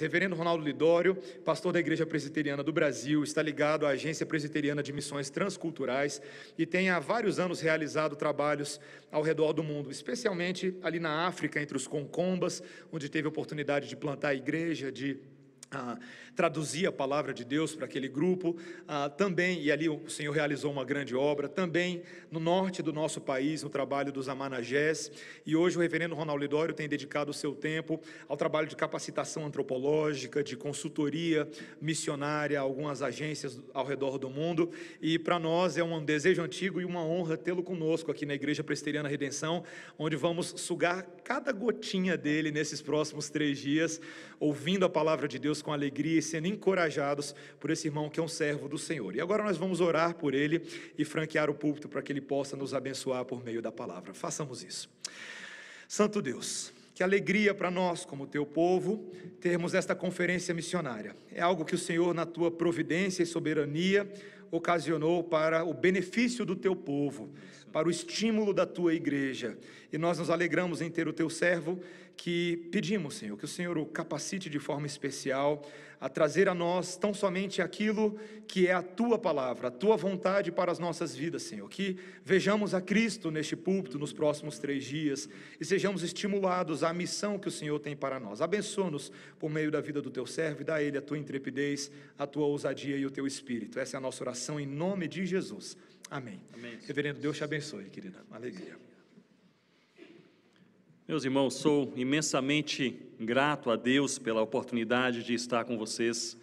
Reverendo Ronaldo Lidório, pastor da Igreja Presbiteriana do Brasil, está ligado à Agência Presbiteriana de Missões Transculturais e tem há vários anos realizado trabalhos ao redor do mundo, especialmente ali na África, entre os Concombas, onde teve a oportunidade de plantar a igreja, de traduzir a palavra de Deus para aquele grupo, também, e ali o Senhor realizou uma grande obra, também no norte do nosso país, no trabalho dos Amanagés, e hoje o reverendo Ronaldo Lidório tem dedicado o seu tempo ao trabalho de capacitação antropológica, de consultoria missionária a algumas agências ao redor do mundo, e para nós é um desejo antigo e uma honra tê-lo conosco aqui na Igreja Presbiteriana Redenção, onde vamos sugar cada gotinha dele nesses próximos 3 dias, ouvindo a palavra de Deus com alegria e sendo encorajados por esse irmão que é um servo do Senhor. E agora nós vamos orar por ele e franquear o púlpito para que ele possa nos abençoar por meio da palavra. Façamos isso. Santo Deus, que alegria para nós, como teu povo, termos esta conferência missionária. É algo que o Senhor, na tua providência e soberania, ocasionou para o benefício do teu povo, para o estímulo da tua igreja. E nós nos alegramos em ter o teu servo, que pedimos, Senhor, que o Senhor o capacite de forma especial a trazer a nós tão somente aquilo que é a tua palavra, a tua vontade para as nossas vidas, Senhor. Que vejamos a Cristo neste púlpito nos próximos 3 dias e sejamos estimulados à missão que o Senhor tem para nós. Abençoa-nos por meio da vida do teu servo e dá a ele a tua intrepidez, a tua ousadia e o teu espírito. Essa é a nossa oração em nome de Jesus. Amém. Amém. Reverendo, Deus te abençoe, querida. Alegria. Meus irmãos, sou imensamente grato a Deus pela oportunidade de estar com vocês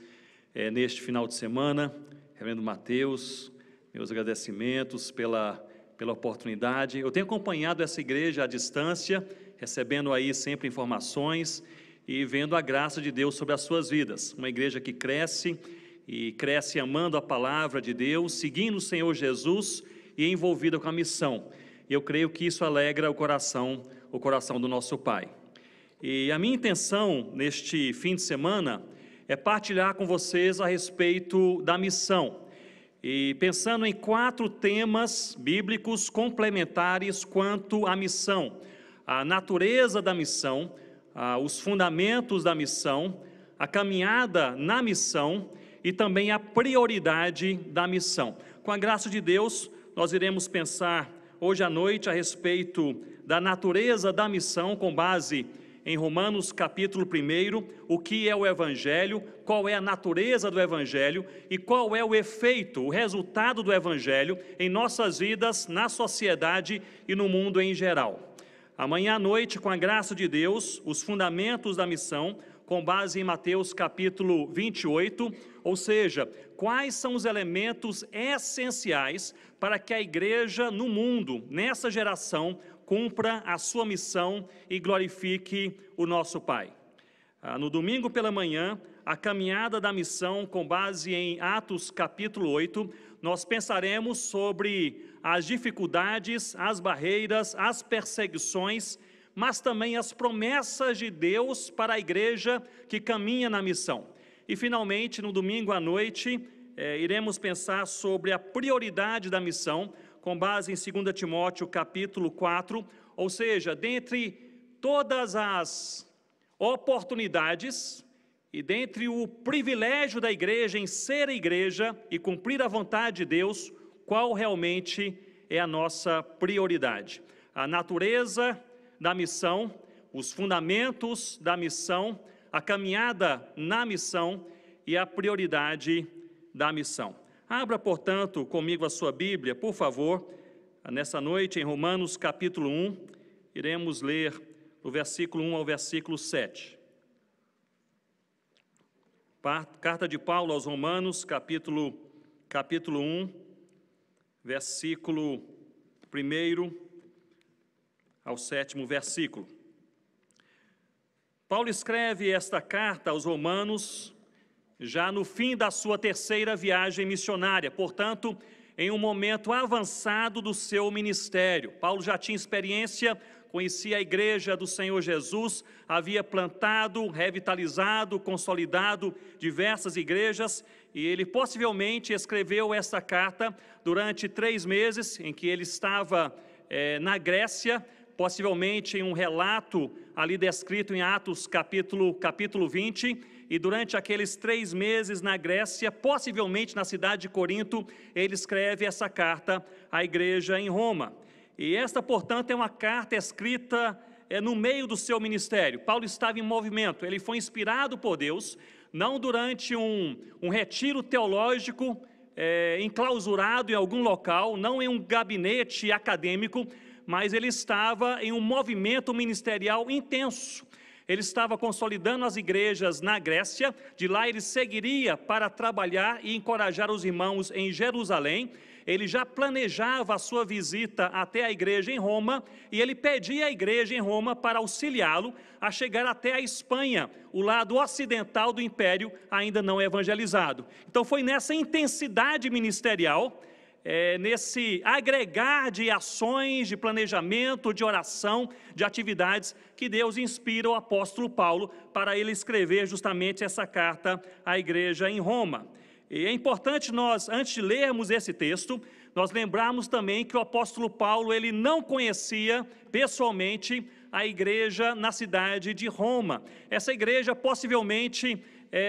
neste final de semana. Reverendo Mateus, meus agradecimentos pela oportunidade. Eu tenho acompanhado essa igreja à distância, recebendo aí sempre informações e vendo a graça de Deus sobre as suas vidas. Uma igreja que cresce e cresce amando a palavra de Deus, seguindo o Senhor Jesus e envolvida com a missão. E eu creio que isso alegra o coração do nosso Pai. E a minha intenção neste fim de semana é partilhar com vocês a respeito da missão, e pensando em 4 temas bíblicos complementares quanto à missão: a natureza da missão, os fundamentos da missão, a caminhada na missão e também a prioridade da missão. Com a graça de Deus, nós iremos pensar hoje à noite a respeito da natureza da missão, com base em Romanos capítulo 1, o que é o Evangelho, qual é a natureza do Evangelho e qual é o efeito, o resultado do Evangelho em nossas vidas, na sociedade e no mundo em geral. Amanhã à noite, com a graça de Deus, os fundamentos da missão, com base em Mateus capítulo 28, ou seja, quais são os elementos essenciais para que a igreja no mundo, nessa geração, cumpra a sua missão e glorifique o nosso Pai. No domingo pela manhã, a caminhada da missão, com base em Atos capítulo 8, nós pensaremos sobre as dificuldades, as barreiras, as perseguições, mas também as promessas de Deus para a igreja que caminha na missão. E finalmente, no domingo à noite, iremos pensar sobre a prioridade da missão, com base em 2 Timóteo capítulo 4, ou seja, dentre todas as oportunidades e dentre o privilégio da igreja em ser a igreja e cumprir a vontade de Deus, qual realmente é a nossa prioridade? A natureza da missão, os fundamentos da missão, a caminhada na missão e a prioridade da missão. Abra, portanto, comigo a sua Bíblia, por favor, nessa noite em Romanos capítulo 1, iremos ler do versículo 1 ao versículo 7. Carta de Paulo aos Romanos, capítulo 1, versículo 1 ao 7º versículo. Paulo escreve esta carta aos Romanos já no fim da sua 3ª viagem missionária, portanto, em um momento avançado do seu ministério. Paulo já tinha experiência, conhecia a igreja do Senhor Jesus, havia plantado, revitalizado, consolidado diversas igrejas, e ele possivelmente escreveu esta carta durante 3 meses, em que ele estava na Grécia, possivelmente em um relato ali descrito em Atos capítulo 20, e durante aqueles 3 meses na Grécia, possivelmente na cidade de Corinto, ele escreve essa carta à igreja em Roma. E esta, portanto, é uma carta escrita no meio do seu ministério. Paulo estava em movimento, ele foi inspirado por Deus, não durante um retiro teológico enclausurado em algum local, não em um gabinete acadêmico, mas ele estava em um movimento ministerial intenso. Ele estava consolidando as igrejas na Grécia, de lá ele seguiria para trabalhar e encorajar os irmãos em Jerusalém. Ele já planejava a sua visita até a igreja em Roma, e ele pedia à igreja em Roma para auxiliá-lo a chegar até a Espanha, o lado ocidental do império ainda não evangelizado. Então foi nessa intensidade ministerial, nesse agregar de ações, de planejamento, de oração, de atividades, que Deus inspira o apóstolo Paulo para ele escrever justamente essa carta à igreja em Roma. E é importante nós, antes de lermos esse texto, nós lembrarmos também que o apóstolo Paulo, ele não conhecia pessoalmente a igreja na cidade de Roma. Essa igreja possivelmente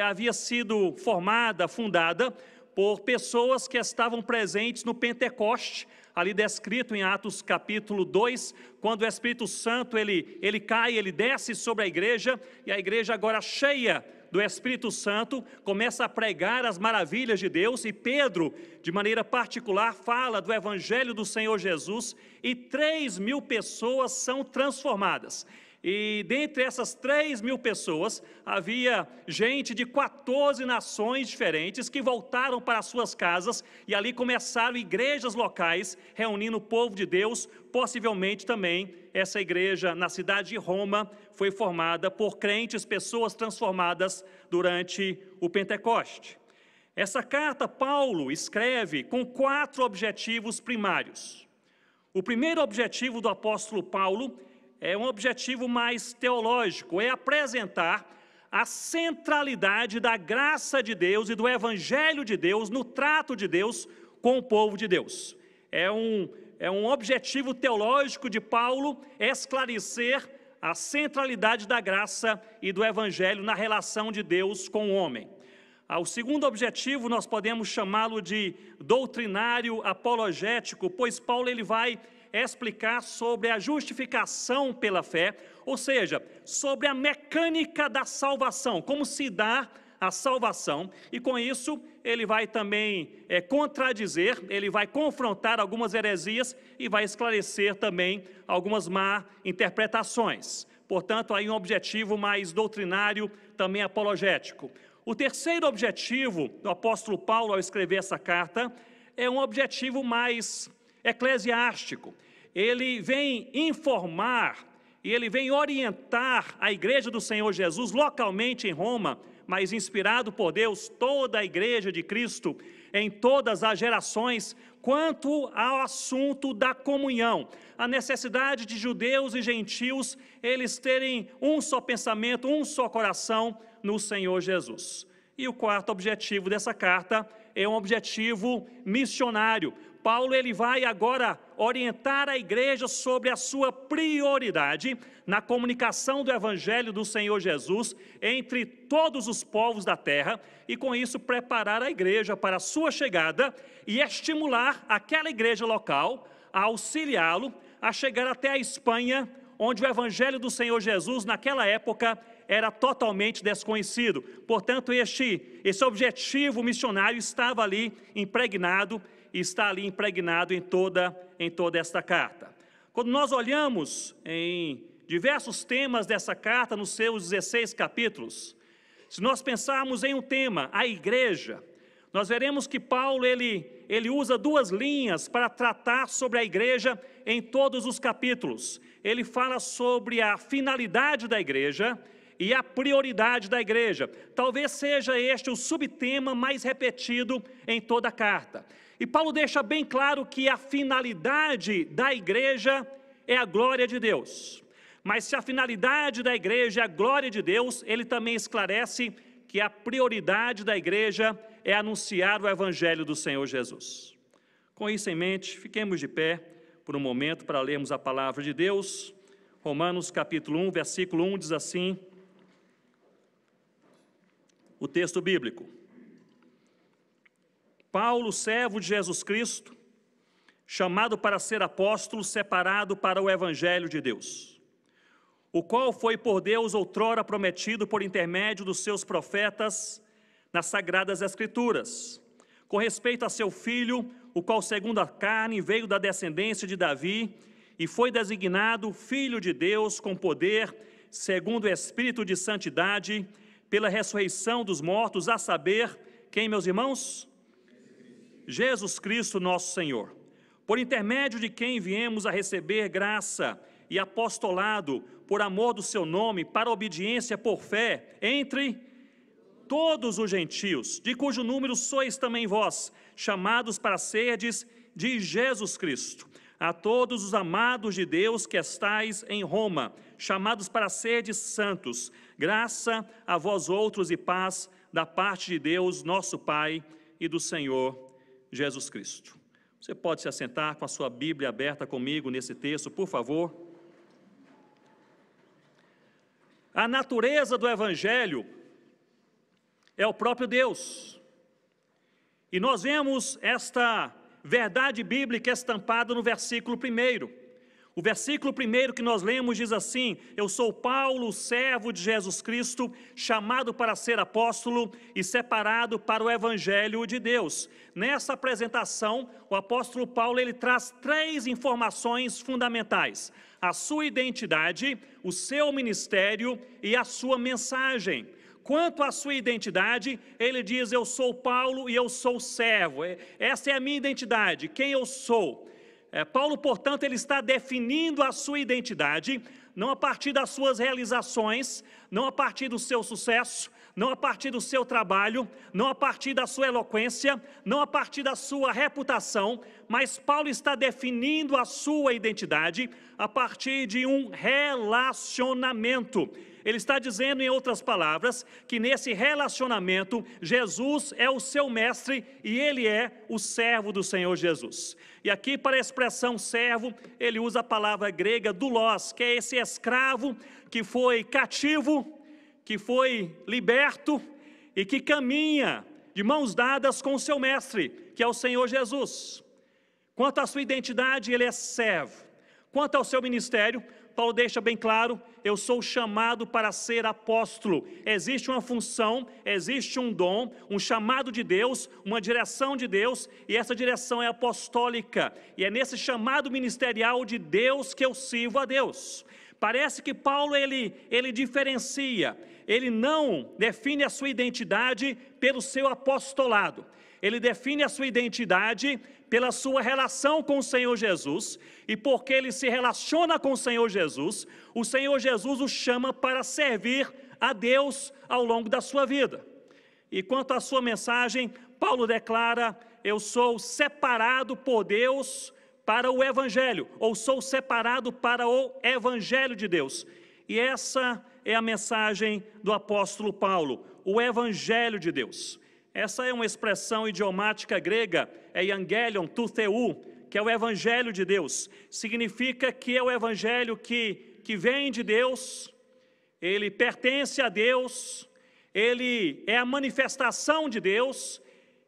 havia sido fundada por pessoas que estavam presentes no Pentecoste, ali descrito em Atos capítulo 2, quando o Espírito Santo ele cai, ele desce sobre a igreja, e a igreja agora cheia do Espírito Santo começa a pregar as maravilhas de Deus, e Pedro, de maneira particular, fala do Evangelho do Senhor Jesus, e 3.000 pessoas são transformadas. E dentre essas 3.000 pessoas, havia gente de 14 nações diferentes que voltaram para suas casas, e ali começaram igrejas locais, reunindo o povo de Deus. Possivelmente também essa igreja na cidade de Roma foi formada por crentes, pessoas transformadas durante o Pentecoste. Essa carta Paulo escreve com 4 objetivos primários. O primeiro objetivo do apóstolo Paulo é um objetivo mais teológico, é apresentar a centralidade da graça de Deus e do Evangelho de Deus no trato de Deus com o povo de Deus. É um objetivo teológico de Paulo esclarecer a centralidade da graça e do Evangelho na relação de Deus com o homem. O segundo objetivo nós podemos chamá-lo de doutrinário apologético, pois Paulo ele vai explicar sobre a justificação pela fé, ou seja, sobre a mecânica da salvação, como se dá a salvação, e com isso ele vai também contradizer, ele vai confrontar algumas heresias e vai esclarecer também algumas má interpretações. Portanto, aí um objetivo mais doutrinário, também apologético. O terceiro objetivo do apóstolo Paulo ao escrever essa carta é um objetivo mais eclesiástico. Ele vem informar e ele vem orientar a igreja do Senhor Jesus localmente em Roma, mas inspirado por Deus, toda a igreja de Cristo, em todas as gerações, quanto ao assunto da comunhão, a necessidade de judeus e gentios, eles terem um só pensamento, um só coração no Senhor Jesus. E o quarto objetivo dessa carta é um objetivo missionário. Paulo ele vai agora orientar a igreja sobre a sua prioridade na comunicação do Evangelho do Senhor Jesus entre todos os povos da terra, e com isso preparar a igreja para a sua chegada e estimular aquela igreja local a auxiliá-lo a chegar até a Espanha, onde o Evangelho do Senhor Jesus naquela época era totalmente desconhecido. Portanto, esse objetivo missionário estava ali impregnado, e está ali impregnado em toda esta carta. Quando nós olhamos em diversos temas dessa carta, nos seus 16 capítulos, se nós pensarmos em um tema, a igreja, nós veremos que Paulo ele usa 2 linhas para tratar sobre a igreja em todos os capítulos. Ele fala sobre a finalidade da igreja e a prioridade da igreja. Talvez seja este o subtema mais repetido em toda a carta. E Paulo deixa bem claro que a finalidade da igreja é a glória de Deus. Mas se a finalidade da igreja é a glória de Deus, ele também esclarece que a prioridade da igreja é anunciar o Evangelho do Senhor Jesus. Com isso em mente, fiquemos de pé por um momento para lermos a palavra de Deus. Romanos capítulo 1, versículo 1 diz assim, o texto bíblico: Paulo, servo de Jesus Cristo, chamado para ser apóstolo, separado para o evangelho de Deus, o qual foi por Deus outrora prometido por intermédio dos seus profetas nas sagradas escrituras, com respeito a seu filho, o qual segundo a carne veio da descendência de Davi e foi designado Filho de Deus com poder, segundo o Espírito de santidade, pela ressurreição dos mortos, a saber, quem, meus irmãos? Jesus Cristo, nosso Senhor, por intermédio de quem viemos a receber graça e apostolado por amor do seu nome, para obediência por fé entre todos os gentios, de cujo número sois também vós, chamados para serdes de Jesus Cristo. A todos os amados de Deus que estais em Roma, chamados para serdes santos, graça a vós outros e paz da parte de Deus, nosso Pai, e do Senhor Jesus Cristo. Você pode se assentar com a sua Bíblia aberta comigo nesse texto, por favor. A natureza do Evangelho é o próprio Deus. E nós vemos esta verdade bíblica estampada no versículo 1. O versículo 1 que nós lemos diz assim: eu sou Paulo, servo de Jesus Cristo, chamado para ser apóstolo e separado para o evangelho de Deus. Nessa apresentação, o apóstolo Paulo ele traz 3 informações fundamentais: a sua identidade, o seu ministério e a sua mensagem. Quanto à sua identidade, ele diz: eu sou Paulo e eu sou servo. Essa é a minha identidade, quem eu sou. Paulo, portanto, ele está definindo a sua identidade, não a partir das suas realizações, não a partir do seu sucesso, não a partir do seu trabalho, não a partir da sua eloquência, não a partir da sua reputação, mas Paulo está definindo a sua identidade a partir de um relacionamento. Ele está dizendo, em outras palavras, que nesse relacionamento, Jesus é o seu mestre e ele é o servo do Senhor Jesus. E aqui, para a expressão servo, ele usa a palavra grega doulos, que é esse escravo que foi cativo, que foi liberto e que caminha de mãos dadas com o seu mestre, que é o Senhor Jesus. Quanto à sua identidade, ele é servo. Quanto ao seu ministério, Paulo deixa bem claro: eu sou chamado para ser apóstolo. Existe uma função, existe um dom, um chamado de Deus, uma direção de Deus, e essa direção é apostólica. E é nesse chamado ministerial de Deus que eu sirvo a Deus. Parece que Paulo ele diferencia, ele não define a sua identidade pelo seu apostolado. Ele define a sua identidade pela sua relação com o Senhor Jesus, e porque ele se relaciona com o Senhor Jesus o chama para servir a Deus ao longo da sua vida. E quanto à sua mensagem, Paulo declara: eu sou separado por Deus para o Evangelho, ou sou separado para o Evangelho de Deus. E essa é a mensagem do apóstolo Paulo, o Evangelho de Deus. Essa é uma expressão idiomática grega, é Evangelion tou Theou, que é o Evangelho de Deus. Significa que é o Evangelho que vem de Deus, ele pertence a Deus, ele é a manifestação de Deus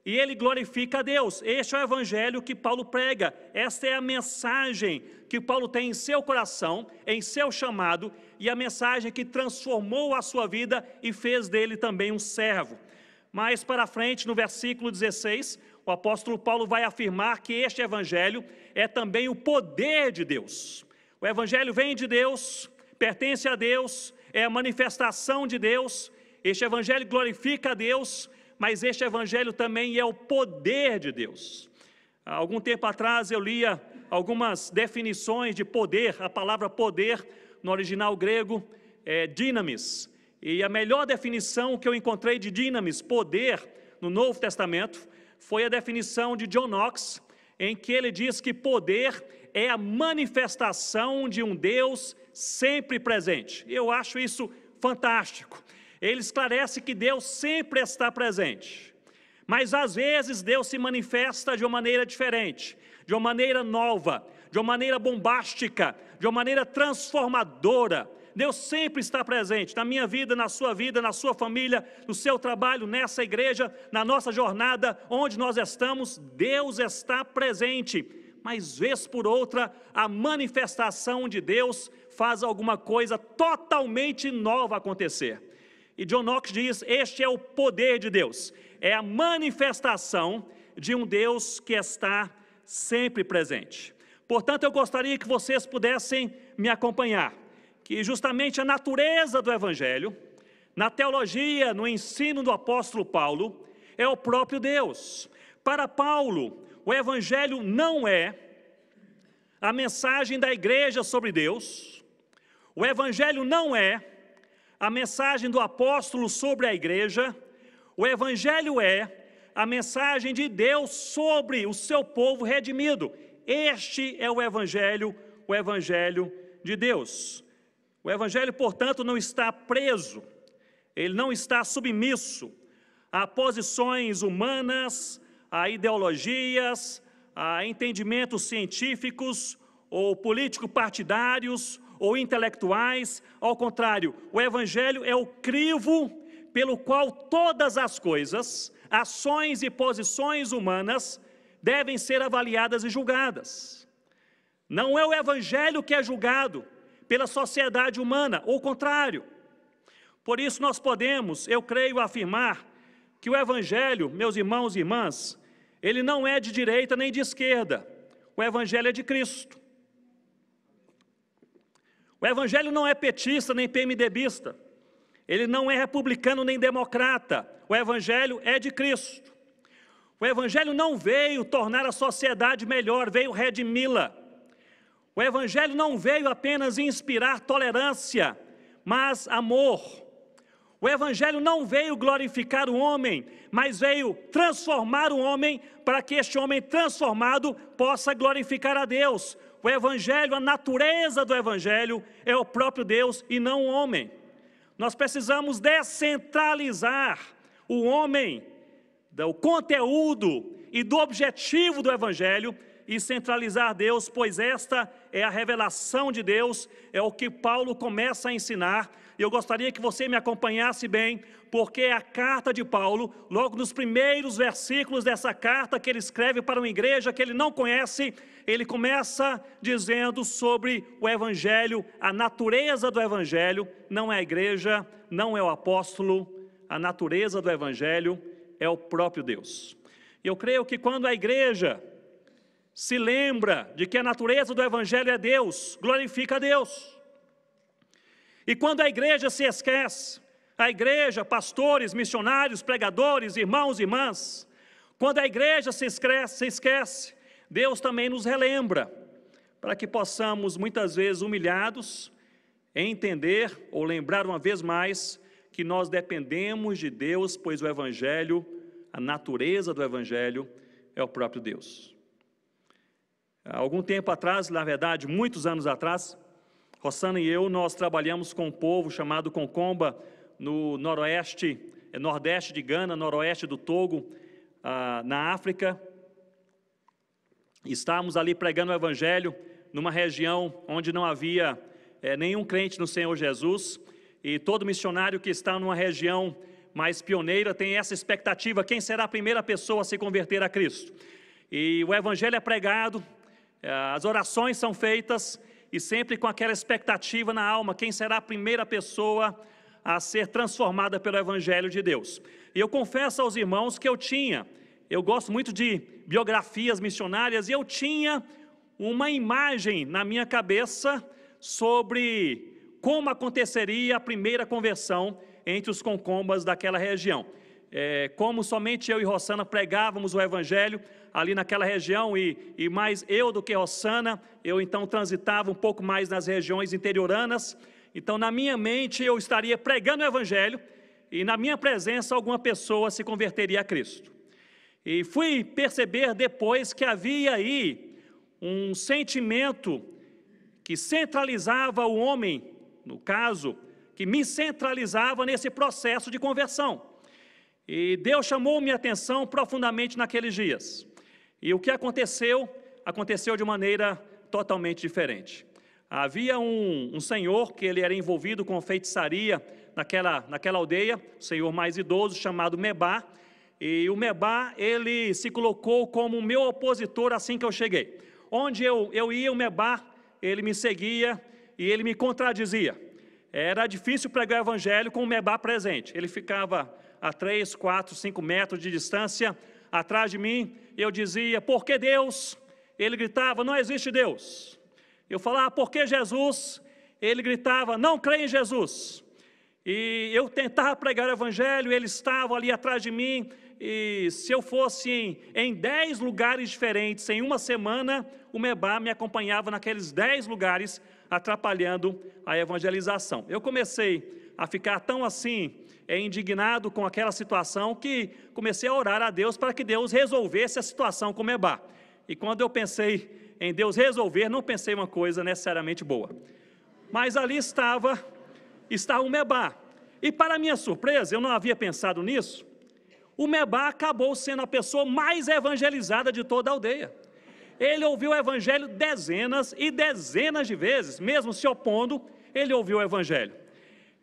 e ele glorifica a Deus. Este é o Evangelho que Paulo prega, esta é a mensagem que Paulo tem em seu coração, em seu chamado, e a mensagem que transformou a sua vida e fez dele também um servo. Mais para frente, no versículo 16, o apóstolo Paulo vai afirmar que este Evangelho é também o poder de Deus. O Evangelho vem de Deus, pertence a Deus, é a manifestação de Deus. Este Evangelho glorifica a Deus, mas este Evangelho também é o poder de Deus. Há algum tempo atrás eu lia algumas definições de poder. A palavra poder, no original grego, é dynamis. E a melhor definição que eu encontrei de dynamis, poder, no Novo Testamento, foi a definição de John Knox, em que ele diz que poder é a manifestação de um Deus sempre presente. Eu acho isso fantástico. Ele esclarece que Deus sempre está presente, mas às vezes Deus se manifesta de uma maneira diferente, de uma maneira nova, de uma maneira bombástica, de uma maneira transformadora. Deus sempre está presente na minha vida, na sua família, no seu trabalho, nessa igreja, na nossa jornada, onde nós estamos, Deus está presente. Mas vez por outra, a manifestação de Deus faz alguma coisa totalmente nova acontecer. E John Knox diz, este é o poder de Deus, é a manifestação de um Deus que está sempre presente. Portanto, eu gostaria que vocês pudessem me acompanhar, que justamente a natureza do Evangelho, na teologia, no ensino do apóstolo Paulo, é o próprio Deus. Para Paulo, o Evangelho não é a mensagem da igreja sobre Deus, o Evangelho não é a mensagem do apóstolo sobre a igreja, o Evangelho é a mensagem de Deus sobre o seu povo redimido. Este é o Evangelho de Deus. O Evangelho, portanto, não está preso, ele não está submisso a posições humanas, a ideologias, a entendimentos científicos ou político-partidários ou intelectuais. Ao contrário, o Evangelho é o crivo pelo qual todas as coisas, ações e posições humanas devem ser avaliadas e julgadas. Não é o Evangelho que é julgado pela sociedade humana, ou contrário. Por isso nós podemos, eu creio, afirmar que o Evangelho, meus irmãos e irmãs, ele não é de direita nem de esquerda, o Evangelho é de Cristo. O Evangelho não é petista nem PMDBista, ele não é republicano nem democrata, o Evangelho é de Cristo. O Evangelho não veio tornar a sociedade melhor, veio redimi-la. O Evangelho não veio apenas inspirar tolerância, mas amor. O Evangelho não veio glorificar o homem, mas veio transformar o homem para que este homem transformado possa glorificar a Deus. O Evangelho, a natureza do Evangelho é o próprio Deus e não o homem. Nós precisamos descentralizar o homem, do conteúdo e do objetivo do Evangelho e centralizar Deus, pois esta é a revelação de Deus, é o que Paulo começa a ensinar. E eu gostaria que você me acompanhasse bem, porque a carta de Paulo, logo nos primeiros versículos dessa carta que ele escreve para uma igreja que ele não conhece, ele começa dizendo sobre o Evangelho, a natureza do Evangelho, não é a igreja, não é o apóstolo, a natureza do Evangelho é o próprio Deus. E eu creio que quando a igreja se lembra de que a natureza do Evangelho é Deus, glorifica a Deus. E quando a igreja se esquece, a igreja, pastores, missionários, pregadores, irmãos e irmãs, quando a igreja se esquece, Deus também nos relembra, para que possamos muitas vezes humilhados, entender ou lembrar uma vez mais que nós dependemos de Deus, pois o Evangelho, a natureza do Evangelho é o próprio Deus. Há algum tempo atrás, na verdade, muitos anos atrás, Rosana e eu, nós trabalhamos com um povo chamado Concomba, no nordeste de Gana, noroeste do Togo, na África. Estávamos ali pregando o Evangelho, numa região onde não havia nenhum crente no Senhor Jesus, e todo missionário que está numa região mais pioneira tem essa expectativa, quem será a primeira pessoa a se converter a Cristo? E o Evangelho é pregado, as orações são feitas, e sempre com aquela expectativa na alma, quem será a primeira pessoa a ser transformada pelo Evangelho de Deus. E eu confesso aos irmãos que eu gosto muito de biografias missionárias, e eu tinha uma imagem na minha cabeça sobre como aconteceria a primeira conversão entre os concombas daquela região. Como somente eu e Rosana pregávamos o Evangelho ali naquela região, e mais eu do que Rosana, eu então transitava um pouco mais nas regiões interioranas. Então na minha mente eu estaria pregando o Evangelho, e na minha presença alguma pessoa se converteria a Cristo. E fui perceber depois que havia aí um sentimento que centralizava o homem, no caso, que me centralizava nesse processo de conversão. E Deus chamou minha atenção profundamente naqueles dias. E o que aconteceu? Aconteceu de maneira totalmente diferente. Havia um senhor que ele era envolvido com feitiçaria naquela aldeia, o senhor mais idoso, chamado Mebá, e o Mebá, ele se colocou como meu opositor assim que eu cheguei. Onde eu ia, o Mebá, ele me seguia e ele me contradizia. Era difícil pregar o evangelho com o Mebá presente. Ele ficava a 3, 4, 5 metros de distância atrás de mim, e eu dizia, por que Deus? Ele gritava, não existe Deus. Eu falava, por que Jesus? Ele gritava, não creia em Jesus. E eu tentava pregar o evangelho, ele estava ali atrás de mim, e se eu fosse em 10 lugares diferentes, em uma semana, o Mebá me acompanhava naqueles 10 lugares, atrapalhando a evangelização. Eu comecei a ficar tão assim, indignado com aquela situação, que comecei a orar a Deus para que Deus resolvesse a situação com o Mebá. E quando eu pensei em Deus resolver, não pensei uma coisa necessariamente boa. Mas ali estava o Mebá. E para minha surpresa, eu não havia pensado nisso, o Mebá acabou sendo a pessoa mais evangelizada de toda a aldeia. Ele ouviu o evangelho dezenas e dezenas de vezes, mesmo se opondo, ele ouviu o evangelho.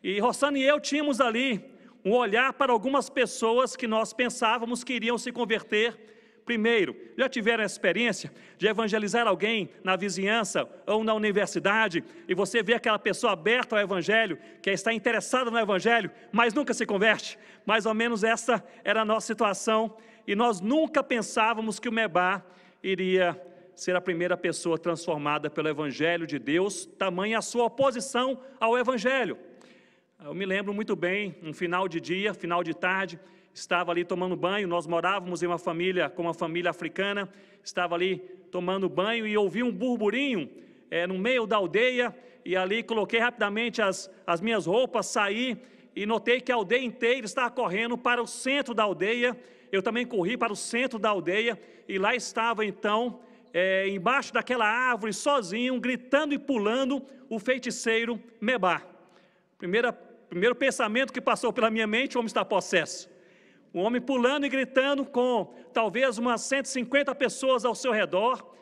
E Rossana e eu tínhamos ali um olhar para algumas pessoas que nós pensávamos que iriam se converter primeiro. Já tiveram a experiência de evangelizar alguém na vizinhança ou na universidade, e você vê aquela pessoa aberta ao evangelho, que está interessada no evangelho, mas nunca se converte? Mais ou menos essa era a nossa situação, e nós nunca pensávamos que o Mebá iria ser a primeira pessoa transformada pelo evangelho de Deus, tamanha a sua oposição ao evangelho. Eu me lembro muito bem, um final de dia, final de tarde, estava ali tomando banho, nós morávamos em uma família, com uma família africana, estava ali tomando banho e ouvi um burburinho no meio da aldeia, e ali coloquei rapidamente as minhas roupas, saí e notei que a aldeia inteira estava correndo para o centro da aldeia. Eu também corri para o centro da aldeia, e lá estava então, embaixo daquela árvore, sozinho, gritando e pulando, o feiticeiro Mebá. Primeiro pensamento que passou pela minha mente, o homem está possesso. Um homem pulando e gritando com talvez umas 150 pessoas ao seu redor,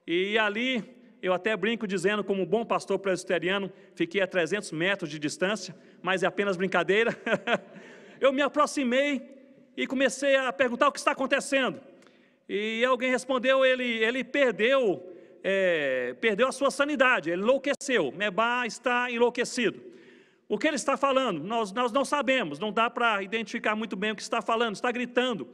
e ali, eu até brinco dizendo, como um bom pastor presbiteriano, fiquei a 300 metros de distância, mas é apenas brincadeira. Eu me aproximei e comecei a perguntar o que está acontecendo, e alguém respondeu, ele perdeu a sua sanidade, ele enlouqueceu, Mebá está enlouquecido. O que ele está falando? Nós não sabemos, não dá para identificar muito bem o que está falando, está gritando.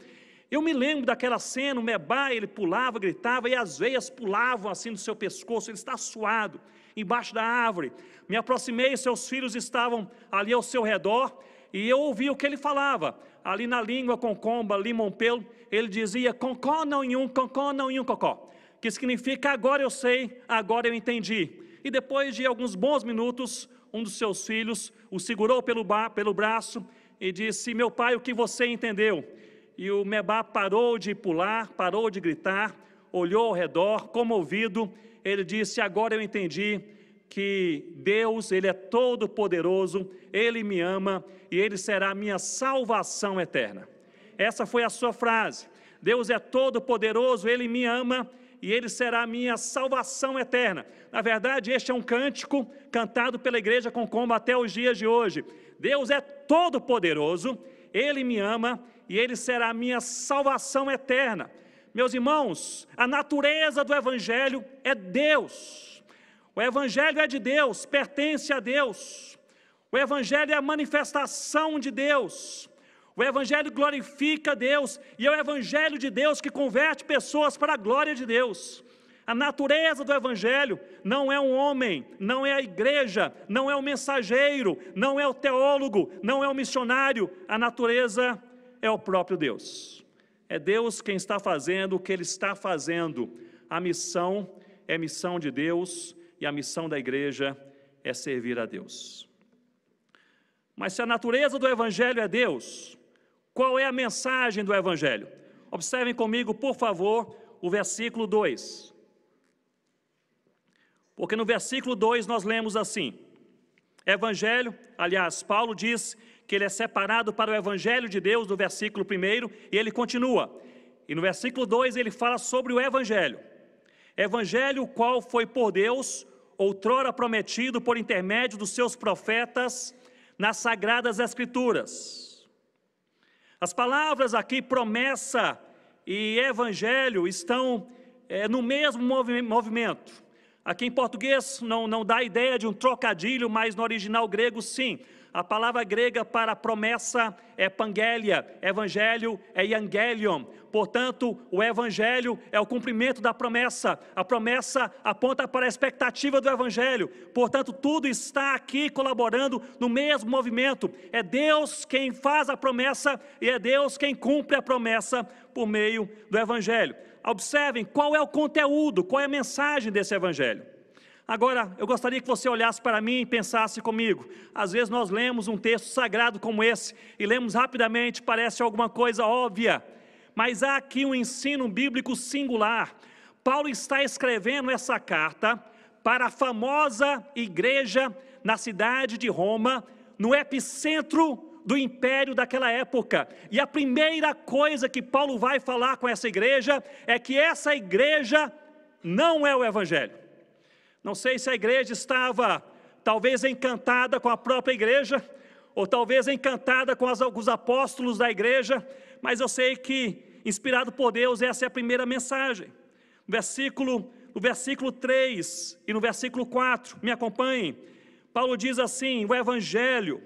Eu me lembro daquela cena, o Mebá, ele pulava, gritava, e as veias pulavam assim do seu pescoço, ele está suado, embaixo da árvore. Me aproximei, seus filhos estavam ali ao seu redor, e eu ouvi o que ele falava, ali na língua concomba, limompelo, ele dizia, concó não yum, cocó, que significa, agora eu sei, agora eu entendi. E depois de alguns bons minutos, um dos seus filhos o segurou pelo braço e disse, meu pai, o que você entendeu? E o Mebá parou de pular, parou de gritar, olhou ao redor, comovido, ele disse, agora eu entendi que Deus, Ele é todo poderoso, Ele me ama e Ele será a minha salvação eterna. Essa foi a sua frase, Deus é todo poderoso, Ele me ama e Ele será a minha salvação eterna. Na verdade, este é um cântico cantado pela igreja Concomba até os dias de hoje. Deus é todo poderoso, Ele me ama e Ele será a minha salvação eterna. Meus irmãos, a natureza do Evangelho é Deus. O Evangelho é de Deus, pertence a Deus. O Evangelho é a manifestação de Deus. O Evangelho glorifica Deus, e é o Evangelho de Deus que converte pessoas para a glória de Deus. A natureza do Evangelho não é um homem, não é a igreja, não é o mensageiro, não é o teólogo, não é o missionário. A natureza é o próprio Deus. É Deus quem está fazendo o que Ele está fazendo. A missão é missão de Deus, e a missão da igreja é servir a Deus. Mas se a natureza do Evangelho é Deus, qual é a mensagem do Evangelho? Observem comigo, por favor, o versículo 2. Porque no versículo 2 nós lemos assim, Evangelho, aliás, Paulo diz que ele é separado para o Evangelho de Deus, no versículo 1, e ele continua. E no versículo 2 ele fala sobre o Evangelho. Evangelho, o qual foi por Deus, outrora prometido por intermédio dos seus profetas nas Sagradas Escrituras. As palavras aqui, promessa e evangelho, estão no mesmo movimento. Aqui em português não dá a ideia de um trocadilho, mas no original grego sim. A palavra grega para promessa é pangelia, evangelho é evangelion. Portanto, o evangelho é o cumprimento da promessa. A promessa aponta para a expectativa do evangelho. Portanto, tudo está aqui colaborando no mesmo movimento. É Deus quem faz a promessa e é Deus quem cumpre a promessa por meio do evangelho. Observem qual é o conteúdo, qual é a mensagem desse evangelho. Agora, eu gostaria que você olhasse para mim e pensasse comigo. Às vezes nós lemos um texto sagrado como esse e lemos rapidamente, parece alguma coisa óbvia. Mas há aqui um ensino bíblico singular. Paulo está escrevendo essa carta para a famosa igreja na cidade de Roma, no epicentro do império daquela época. E a primeira coisa que Paulo vai falar com essa igreja é que essa igreja não é o evangelho. Não sei se a igreja estava talvez encantada com a própria igreja, ou talvez encantada com os apóstolos da igreja, mas eu sei que, inspirado por Deus, essa é a primeira mensagem. No versículo 3 e no versículo 4, me acompanhem. Paulo diz assim: o evangelho,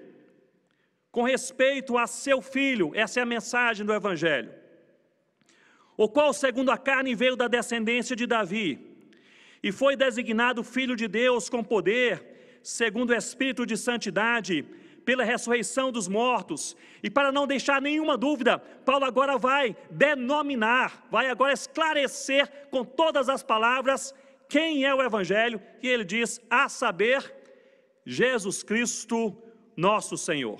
com respeito a seu filho, essa é a mensagem do evangelho, o qual segundo a carne veio da descendência de Davi, e foi designado Filho de Deus com poder, segundo o Espírito de santidade, pela ressurreição dos mortos. E para não deixar nenhuma dúvida, Paulo agora vai denominar, vai agora esclarecer com todas as palavras quem é o Evangelho. E ele diz, a saber, Jesus Cristo, nosso Senhor.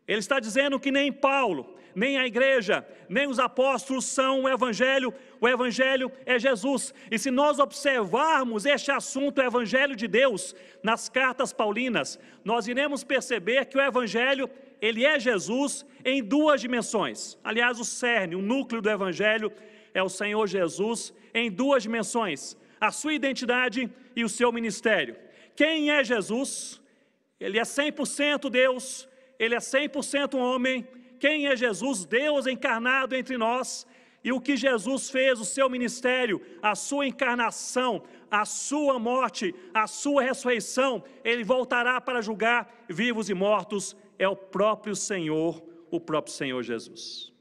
Ele está dizendo que nem Paulo, nem a igreja, nem os apóstolos são o Evangelho é Jesus. E se nós observarmos este assunto, o Evangelho de Deus, nas cartas paulinas, nós iremos perceber que o Evangelho, ele é Jesus em duas dimensões. Aliás, o cerne, o núcleo do Evangelho é o Senhor Jesus em duas dimensões, a sua identidade e o seu ministério. Quem é Jesus? Ele é 100% Deus, ele é 100% homem. Quem é Jesus? Deus encarnado entre nós. E o que Jesus fez, o seu ministério, a sua encarnação, a sua morte, a sua ressurreição, ele voltará para julgar vivos e mortos, é o próprio Senhor Jesus.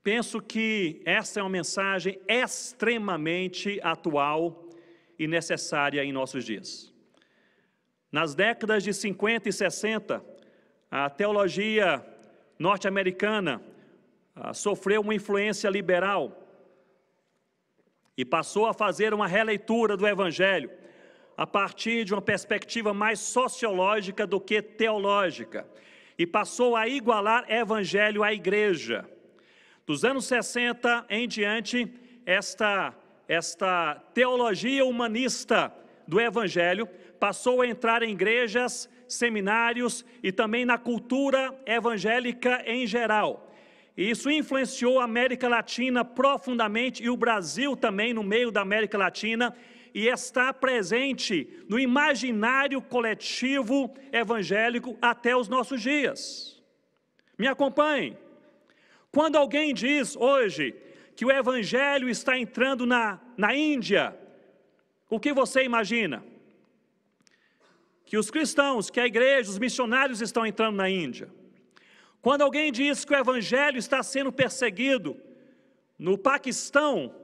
Penso que essa é uma mensagem extremamente atual e necessária em nossos dias. Nas décadas de 50 e 60, a teologia norte-americana sofreu uma influência liberal e passou a fazer uma releitura do Evangelho a partir de uma perspectiva mais sociológica do que teológica, e passou a igualar Evangelho à igreja. Dos anos 60 em diante, esta teologia humanista do Evangelho passou a entrar em igrejas, seminários e também na cultura evangélica em geral. E isso influenciou a América Latina profundamente e o Brasil também no meio da América Latina, e está presente no imaginário coletivo evangélico até os nossos dias. Me acompanhem. Quando alguém diz hoje que o evangelho está entrando na Índia, o que você imagina? Que os cristãos, que a igreja, os missionários estão entrando na Índia. Quando alguém diz que o evangelho está sendo perseguido no Paquistão,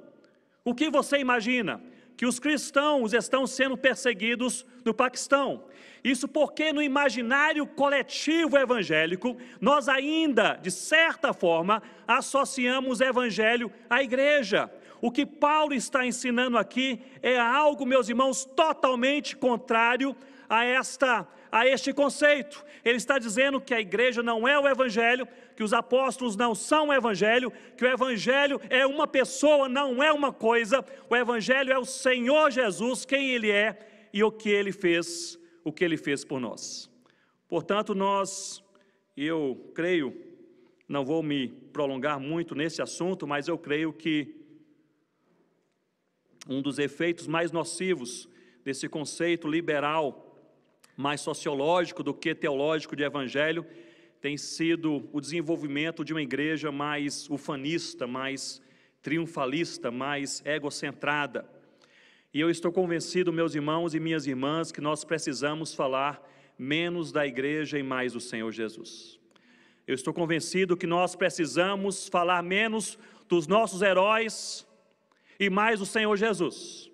o que você imagina? Que os cristãos estão sendo perseguidos no Paquistão. Isso porque no imaginário coletivo evangélico, nós ainda, de certa forma, associamos o evangelho à igreja. O que Paulo está ensinando aqui é algo, meus irmãos, totalmente contrário a este conceito. Ele está dizendo que a igreja não é o evangelho, que os apóstolos não são o evangelho, que o evangelho é uma pessoa, não é uma coisa. O evangelho é o Senhor Jesus, quem ele é e o que ele fez por nós. Portanto, eu creio, não vou me prolongar muito nesse assunto, mas eu creio que um dos efeitos mais nocivos desse conceito liberal, mais sociológico do que teológico de evangelho, tem sido o desenvolvimento de uma igreja mais ufanista, mais triunfalista, mais egocentrada. E eu estou convencido, meus irmãos e minhas irmãs, que nós precisamos falar menos da igreja e mais do Senhor Jesus. Eu estou convencido que nós precisamos falar menos dos nossos heróis e mais do Senhor Jesus.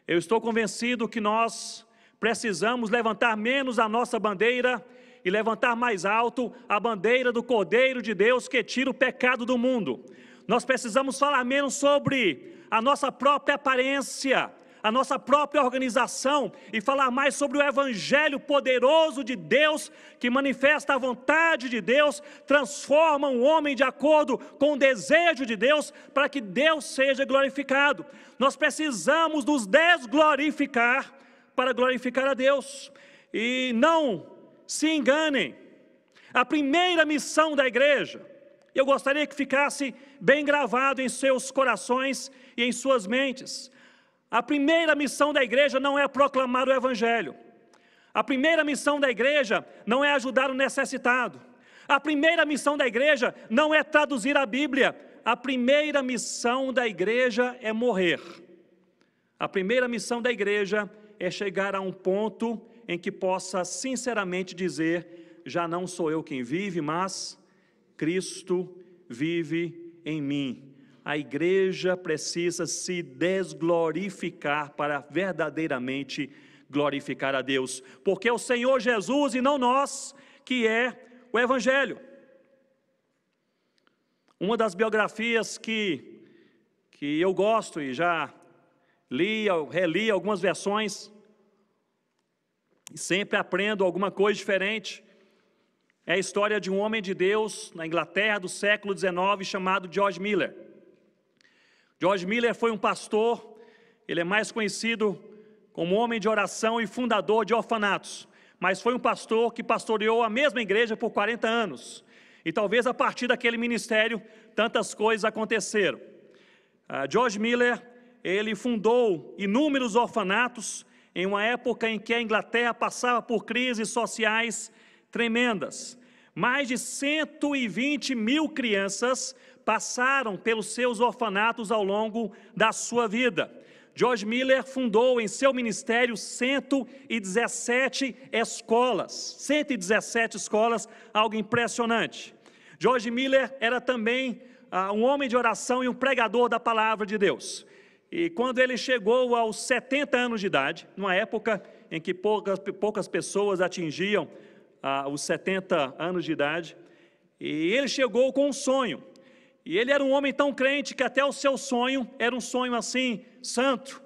Eu estou convencido que nós precisamos levantar menos a nossa bandeira e levantar mais alto a bandeira do Cordeiro de Deus que tira o pecado do mundo. Nós precisamos falar menos sobre a nossa própria aparência, a nossa própria organização, e falar mais sobre o Evangelho poderoso de Deus, que manifesta a vontade de Deus, transforma um homem de acordo com o desejo de Deus, para que Deus seja glorificado. Nós precisamos nos desglorificar para glorificar a Deus. E não se enganem, a primeira missão da igreja, eu gostaria que ficasse bem gravado em seus corações e em suas mentes. A primeira missão da igreja não é proclamar o Evangelho. A primeira missão da igreja não é ajudar o necessitado. A primeira missão da igreja não é traduzir a Bíblia. A primeira missão da igreja é morrer. A primeira missão da igreja é chegar a um ponto em que possa sinceramente dizer: já não sou eu quem vive, mas Cristo vive em mim. A igreja precisa se desglorificar para verdadeiramente glorificar a Deus, porque é o Senhor Jesus e não nós que é o Evangelho. Uma das biografias que eu gosto e já reli algumas versões, e sempre aprendo alguma coisa diferente, é a história de um homem de Deus na Inglaterra do século XIX chamado George Miller. George Miller foi um pastor, ele é mais conhecido como homem de oração e fundador de orfanatos, mas foi um pastor que pastoreou a mesma igreja por 40 anos, e talvez a partir daquele ministério tantas coisas aconteceram. George Miller, ele fundou inúmeros orfanatos em uma época em que a Inglaterra passava por crises sociais tremendas. Mais de 120 mil crianças passaram pelos seus orfanatos ao longo da sua vida. George Miller fundou em seu ministério 117 escolas. 117 escolas, algo impressionante. George Miller era também um homem de oração e um pregador da palavra de Deus. E quando ele chegou aos 70 anos de idade, numa época em que poucas pessoas atingiam os 70 anos de idade, e ele chegou com um sonho. E ele era um homem tão crente que até o seu sonho era um sonho assim, santo.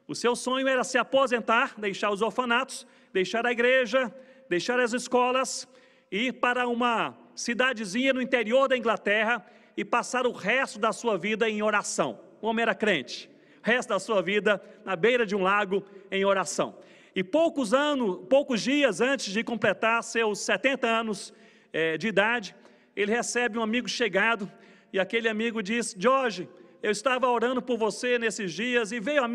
O seu sonho era se aposentar, deixar os orfanatos, deixar a igreja, deixar as escolas, ir para uma cidadezinha no interior da Inglaterra e passar o resto da sua vida em oração. O homem era crente, o resto da sua vida na beira de um lago em oração. E poucos dias antes de completar seus 70 anos de idade, ele recebe um amigo chegado, e aquele amigo diz: George, eu estava orando por você nesses dias e veio à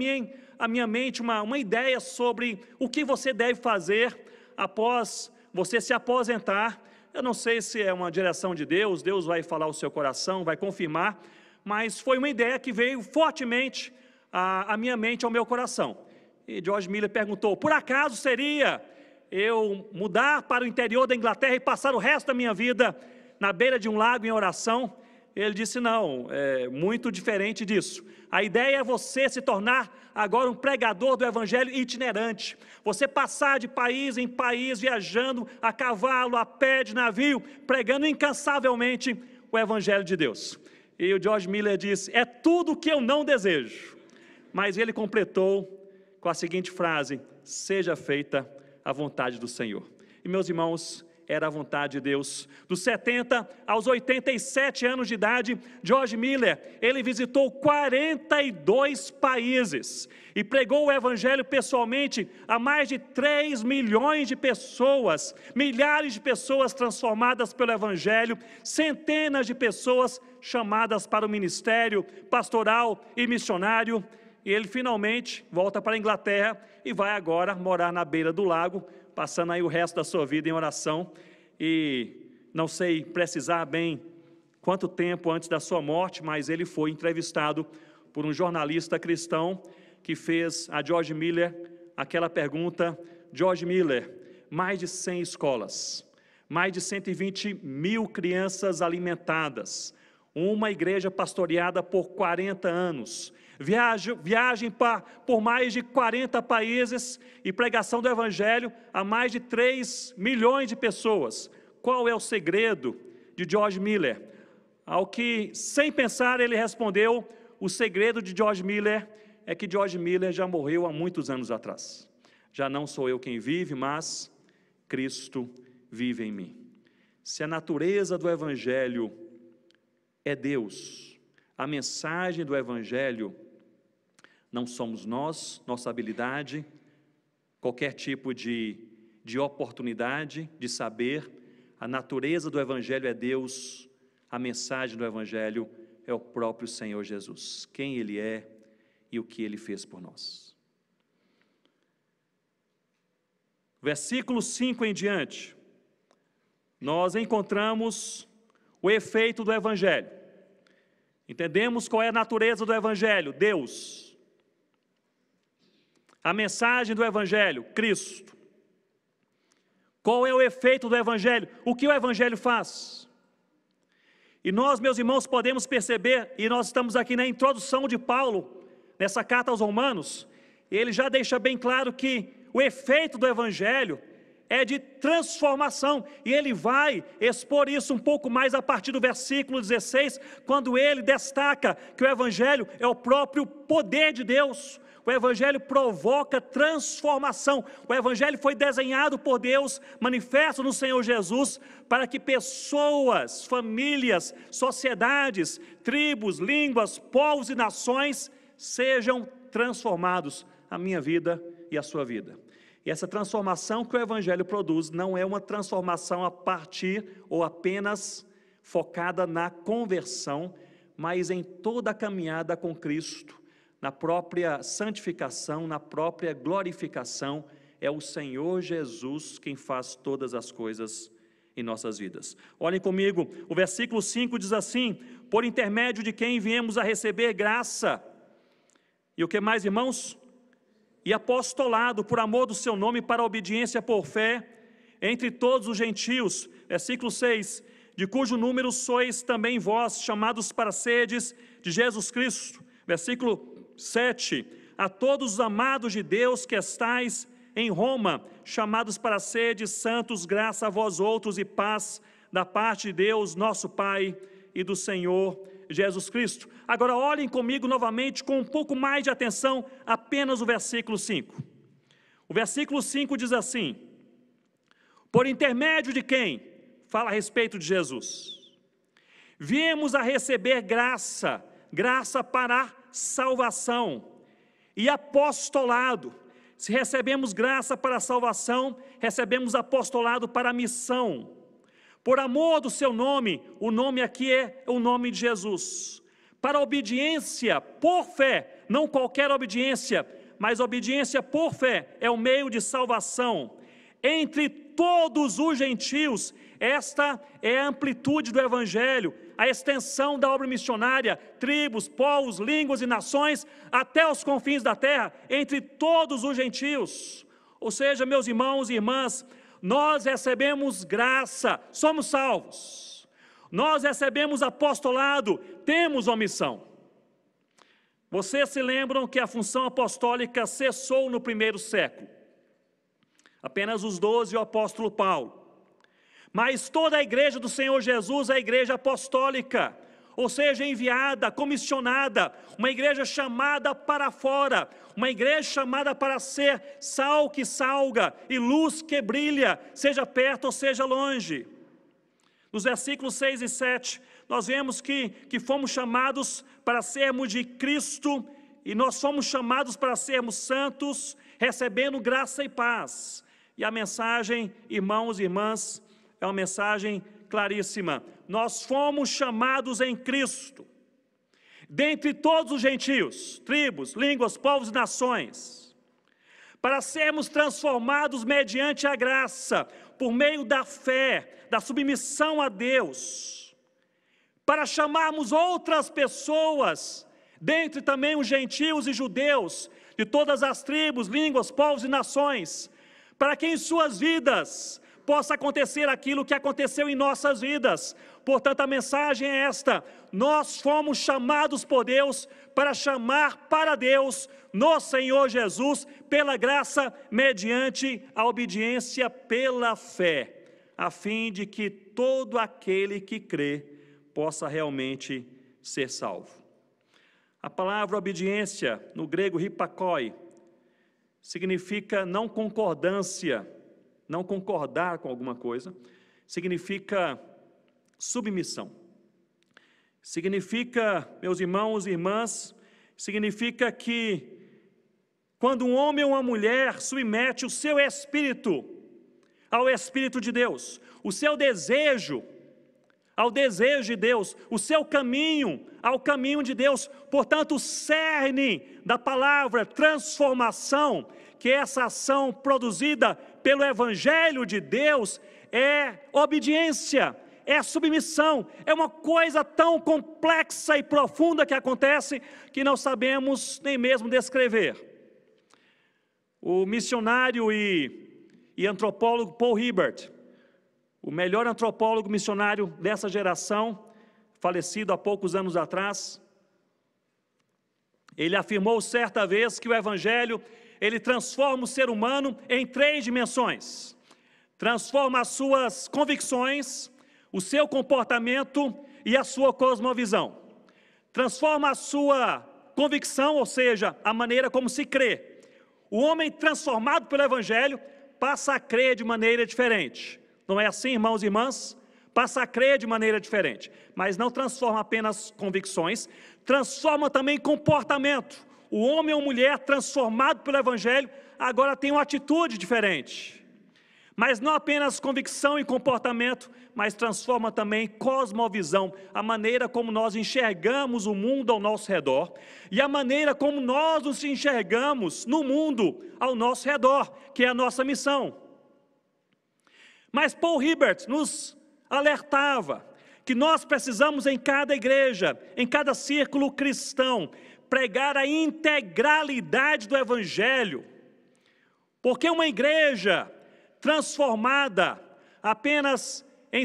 minha mente uma ideia sobre o que você deve fazer após você se aposentar. Eu não sei se é uma direção de Deus, Deus vai falar ao seu coração, vai confirmar, mas foi uma ideia que veio fortemente à minha mente, ao meu coração. E George Miller perguntou: por acaso seria eu mudar para o interior da Inglaterra e passar o resto da minha vida na beira de um lago em oração? Ele disse: não, é muito diferente disso. A ideia é você se tornar agora um pregador do Evangelho itinerante. Você passar de país em país, viajando a cavalo, a pé, de navio, pregando incansavelmente o Evangelho de Deus. E o George Miller disse: é tudo o que eu não desejo. Mas ele completou com a seguinte frase: seja feita a vontade do Senhor. E meus irmãos, era a vontade de Deus. Dos 70 aos 87 anos de idade, George Miller, ele visitou 42 países e pregou o Evangelho pessoalmente a mais de 3 milhões de pessoas, milhares de pessoas transformadas pelo Evangelho, centenas de pessoas chamadas para o ministério pastoral e missionário. e ele finalmente volta para a Inglaterra e vai agora morar na beira do lago, passando aí o resto da sua vida em oração, e não sei precisar bem quanto tempo antes da sua morte, mas ele foi entrevistado por um jornalista cristão que fez a George Miller aquela pergunta: George Miller, mais de 100 escolas, mais de 120 mil crianças alimentadas, uma igreja pastoreada por 40 anos, viagem por mais de 40 países e pregação do Evangelho a mais de 3 milhões de pessoas. Qual é o segredo de George Miller? Ao que, sem pensar, ele respondeu: o segredo de George Miller é que George Miller já morreu há muitos anos atrás. Já não sou eu quem vive, mas Cristo vive em mim. Se a natureza do Evangelho é Deus, a mensagem do Evangelho não somos nós, nossa habilidade, qualquer tipo de oportunidade de saber. A natureza do Evangelho é Deus, a mensagem do Evangelho é o próprio Senhor Jesus, quem Ele é e o que Ele fez por nós. Versículo 5 em diante, nós encontramos o efeito do Evangelho. Entendemos qual é a natureza do Evangelho: Deus. A mensagem do Evangelho: Cristo. Qual é o efeito do Evangelho? O que o Evangelho faz? E nós, meus irmãos, podemos perceber, e nós estamos aqui na introdução de Paulo, nessa carta aos Romanos, ele já deixa bem claro que o efeito do Evangelho é de transformação, e ele vai expor isso um pouco mais a partir do versículo 16, quando ele destaca que o Evangelho é o próprio poder de Deus. O Evangelho provoca transformação. O Evangelho foi desenhado por Deus, manifesto no Senhor Jesus, para que pessoas, famílias, sociedades, tribos, línguas, povos e nações sejam transformados, a minha vida e a sua vida. E essa transformação que o Evangelho produz não é uma transformação a partir ou apenas focada na conversão, mas em toda a caminhada com Cristo, na própria santificação, na própria glorificação. É o Senhor Jesus quem faz todas as coisas em nossas vidas. Olhem comigo, o versículo 5 diz assim: por intermédio de quem viemos a receber graça, e o que mais, irmãos? E apostolado por amor do seu nome, para a obediência por fé entre todos os gentios. Versículo 6, de cujo número sois também vós, chamados para sedes de Jesus Cristo. Versículo 7, a todos os amados de Deus que estais em Roma, chamados para sedes santos, graça a vós outros e paz da parte de Deus, nosso Pai, e do Senhor Jesus Cristo. Agora olhem comigo novamente com um pouco mais de atenção, apenas o versículo 5. O versículo 5 diz assim: por intermédio de quem? Fala a respeito de Jesus. Viemos a receber graça para a salvação e apostolado. Se recebemos graça para a salvação, recebemos apostolado para a missão. Por amor do seu nome, o nome aqui é o nome de Jesus. Para a obediência por fé, não qualquer obediência, mas obediência por fé é o meio de salvação. Entre todos os gentios, esta é a amplitude do Evangelho, a extensão da obra missionária, tribos, povos, línguas e nações, até os confins da terra, entre todos os gentios. Ou seja, meus irmãos e irmãs, nós recebemos graça, somos salvos. Nós recebemos apostolado, temos uma missão. Vocês se lembram que a função apostólica cessou no primeiro século. Apenas os 12 e o apóstolo Paulo. Mas toda a igreja do Senhor Jesus é a igreja apostólica, ou seja, enviada, comissionada, uma igreja chamada para fora, uma igreja chamada para ser sal que salga e luz que brilha, seja perto ou seja longe. Nos versículos 6 e 7, nós vemos que fomos chamados para sermos de Cristo, e nós somos chamados para sermos santos, recebendo graça e paz. E a mensagem, irmãos e irmãs, é uma mensagem claríssima. Nós fomos chamados em Cristo. dentre todos os gentios, tribos, línguas, povos e nações, para sermos transformados mediante a graça, por meio da fé, da submissão a Deus, para chamarmos outras pessoas, dentre também os gentios e judeus, de todas as tribos, línguas, povos e nações, para que em suas vidas possa acontecer aquilo que aconteceu em nossas vidas. Portanto, a mensagem é esta: nós fomos chamados por Deus para chamar para Deus no Senhor Jesus, pela graça, mediante a obediência pela fé, a fim de que todo aquele que crê possa realmente ser salvo. A palavra obediência, no grego hipakoi, significa não concordância, não concordar com alguma coisa, significa submissão. Significa, meus irmãos e irmãs, significa que quando um homem ou uma mulher submete o seu espírito ao Espírito de Deus, o seu desejo ao desejo de Deus, o seu caminho ao caminho de Deus, portanto, o cerne da palavra transformação, que é essa ação produzida pelo Evangelho de Deus, é obediência, é submissão, é uma coisa tão complexa e profunda que acontece, que não sabemos nem mesmo descrever. O missionário e antropólogo Paul Hibbert, o melhor antropólogo missionário dessa geração, falecido há poucos anos atrás, ele afirmou certa vez que o Evangelho, ele transforma o ser humano em 3 dimensões. Transforma as suas convicções, o seu comportamento e a sua cosmovisão. Transforma a sua convicção, ou seja, a maneira como se crê. O homem transformado pelo Evangelho passa a crer de maneira diferente. Não é assim, irmãos e irmãs? Passa a crer de maneira diferente, mas não transforma apenas convicções, transforma também comportamento. O homem ou mulher transformado pelo Evangelho agora tem uma atitude diferente, mas não apenas convicção e comportamento, mas transforma também cosmovisão, a maneira como nós enxergamos o mundo ao nosso redor e a maneira como nós nos enxergamos no mundo ao nosso redor, que é a nossa missão. Mas Paul Hibbert nos alertava que nós precisamos em cada igreja, em cada círculo cristão, pregar a integralidade do Evangelho, porque uma igreja transformada apenas em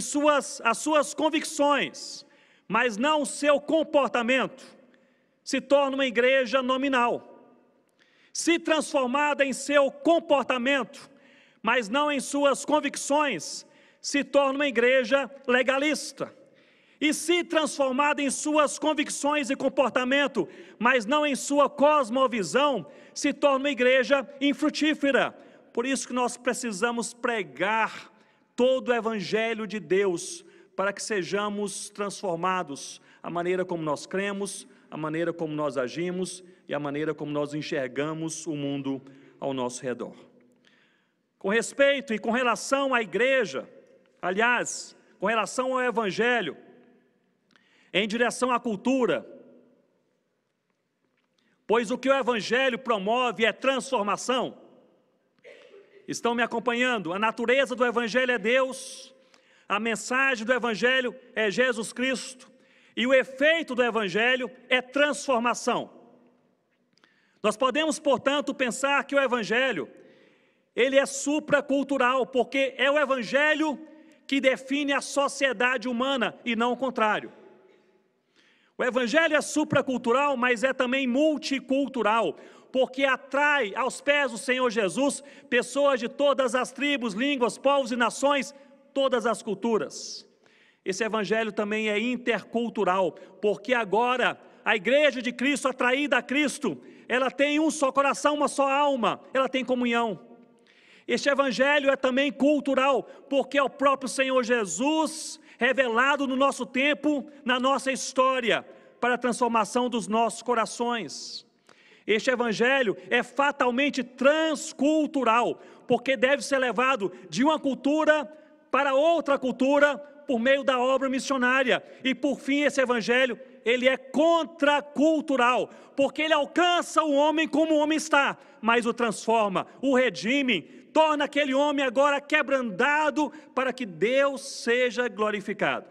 as suas convicções, mas não o seu comportamento, se torna uma igreja nominal. Se transformada em seu comportamento, mas não em suas convicções, se torna uma igreja legalista. E se transformada em suas convicções e comportamento, mas não em sua cosmovisão, se torna uma igreja infrutífera. Por isso que nós precisamos pregar todo o Evangelho de Deus, para que sejamos transformados, a maneira como nós cremos, a maneira como nós agimos e a maneira como nós enxergamos o mundo ao nosso redor. Com respeito e com relação à igreja, aliás, com relação ao Evangelho, em direção à cultura, pois o que o Evangelho promove é transformação. Estão me acompanhando? A natureza do Evangelho é Deus, a mensagem do Evangelho é Jesus Cristo, e o efeito do Evangelho é transformação. Nós podemos, portanto, pensar que o Evangelho, ele é supracultural, porque é o Evangelho que define a sociedade humana e não o contrário. O Evangelho é supracultural, mas é também multicultural, porque atrai aos pés do Senhor Jesus pessoas de todas as tribos, línguas, povos e nações, todas as culturas. Esse Evangelho também é intercultural, porque agora a igreja de Cristo, atraída a Cristo, ela tem um só coração, uma só alma, ela tem comunhão. Este Evangelho é também cultural, porque é o próprio Senhor Jesus revelado no nosso tempo, na nossa história, para a transformação dos nossos corações. Este Evangelho é fatalmente transcultural, porque deve ser levado de uma cultura para outra cultura, por meio da obra missionária. E por fim, esse evangelho, ele é contracultural, porque ele alcança o homem como o homem está, mas o transforma, o redime, torna aquele homem agora quebrantado para que Deus seja glorificado.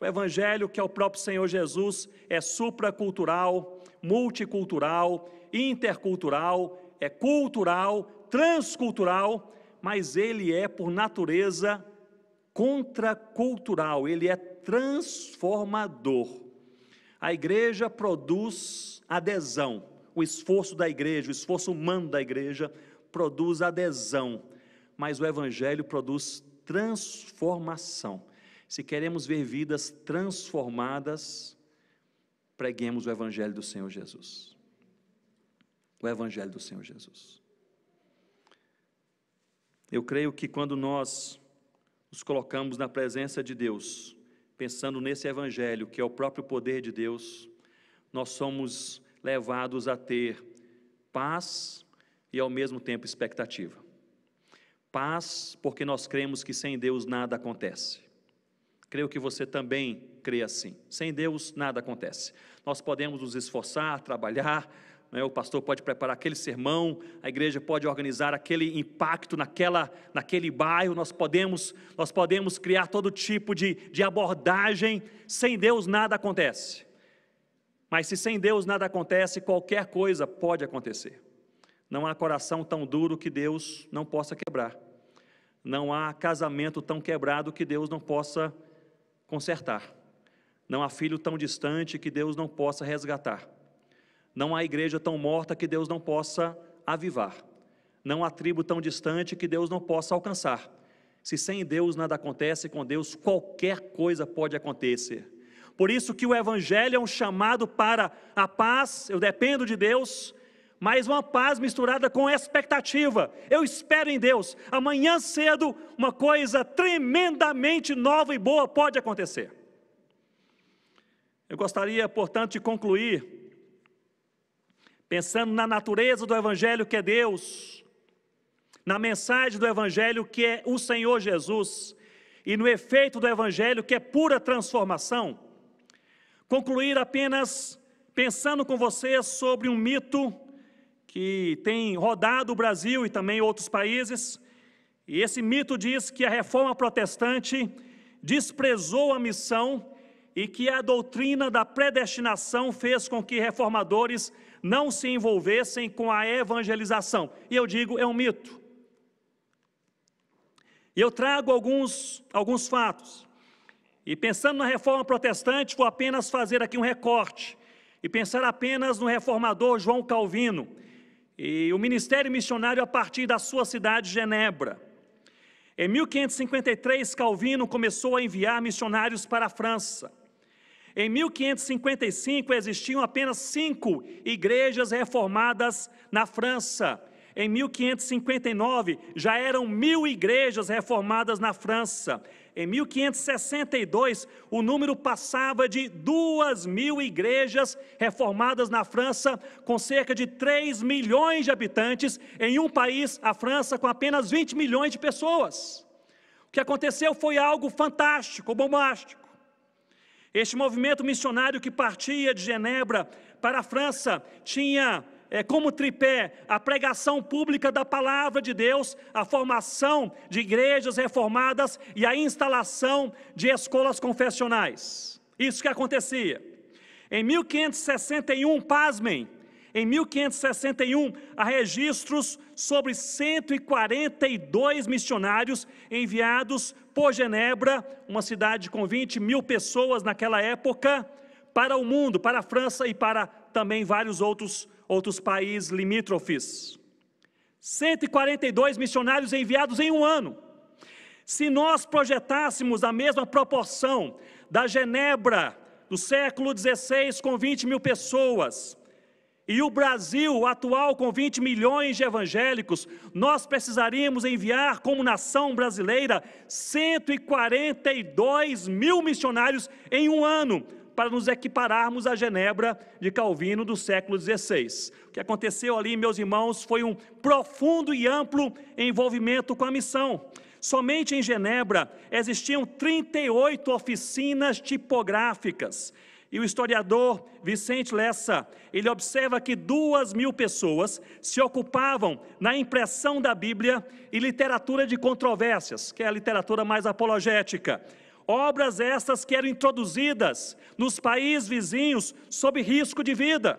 O evangelho, que é o próprio Senhor Jesus, é supracultural, multicultural, intercultural, é cultural, transcultural, mas ele é por natureza contracultural, ele é transformador. A igreja produz adesão, o esforço da igreja, o esforço humano da igreja produz adesão, mas o evangelho produz transformação. Se queremos ver vidas transformadas, preguemos o evangelho do Senhor Jesus. O evangelho do Senhor Jesus. Eu creio que quando nós nos colocamos na presença de Deus, pensando nesse evangelho, que é o próprio poder de Deus, nós somos levados a ter paz e ao mesmo tempo expectativa. Paz, porque nós cremos que sem Deus nada acontece. Creio que você também crê assim. Sem Deus nada acontece. Nós podemos nos esforçar, trabalhar, o pastor pode preparar aquele sermão, a igreja pode organizar aquele impacto naquele bairro, nós podemos criar todo tipo de abordagem. Sem Deus nada acontece. Mas se sem Deus nada acontece, qualquer coisa pode acontecer. Não há coração tão duro que Deus não possa quebrar. Não há casamento tão quebrado que Deus não possa consertar. Não há filho tão distante que Deus não possa resgatar. Não há igreja tão morta que Deus não possa avivar. Não há tribo tão distante que Deus não possa alcançar. Se sem Deus nada acontece, com Deus qualquer coisa pode acontecer. Por isso que o evangelho é um chamado para a paz. Eu dependo de Deus, mas uma paz misturada com expectativa. Eu espero em Deus. Amanhã cedo, uma coisa tremendamente nova e boa pode acontecer. Eu gostaria, portanto, de concluir pensando na natureza do evangelho, que é Deus, na mensagem do evangelho, que é o Senhor Jesus, e no efeito do evangelho, que é pura transformação. Concluir apenas pensando com vocês sobre um mito que tem rodado o Brasil e também outros países, e esse mito diz que a reforma protestante desprezou a missão e que a doutrina da predestinação fez com que reformadores não se envolvessem com a evangelização. E eu digo, é um mito. E eu trago alguns fatos. E pensando na reforma protestante, vou apenas fazer aqui um recorte. E pensar apenas no reformador João Calvino. E o ministério missionário a partir da sua cidade, Genebra. Em 1553, Calvino começou a enviar missionários para a França. Em 1555, existiam apenas 5 igrejas reformadas na França. Em 1559, já eram 1000 igrejas reformadas na França. Em 1562, o número passava de 2000 igrejas reformadas na França, com cerca de 3 milhões de habitantes, em um país, a França, com apenas 20 milhões de pessoas. O que aconteceu foi algo fantástico, bombástico. Este movimento missionário que partia de Genebra para a França tinha como tripé a pregação pública da palavra de Deus, a formação de igrejas reformadas e a instalação de escolas confessionais. Isso que acontecia. Em 1561, pasmem, em 1561, há registros sobre 142 missionários enviados por Genebra, uma cidade com 20 mil pessoas naquela época, para o mundo, para a França e para também vários outros países limítrofes. 142 missionários enviados em um ano. Se nós projetássemos a mesma proporção da Genebra do século XVI com 20 mil pessoas, e o Brasil atual com 20 milhões de evangélicos, nós precisaríamos enviar como nação brasileira 142 mil missionários em um ano, para nos equipararmos a Genebra de Calvino do século XVI. O que aconteceu ali, meus irmãos, foi um profundo e amplo envolvimento com a missão. Somente em Genebra existiam 38 oficinas tipográficas. E o historiador Vicente Lessa, ele observa que 2.000 pessoas se ocupavam na impressão da Bíblia e literatura de controvérsias, que é a literatura mais apologética. Obras estas que eram introduzidas nos países vizinhos sob risco de vida,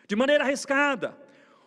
de maneira arriscada.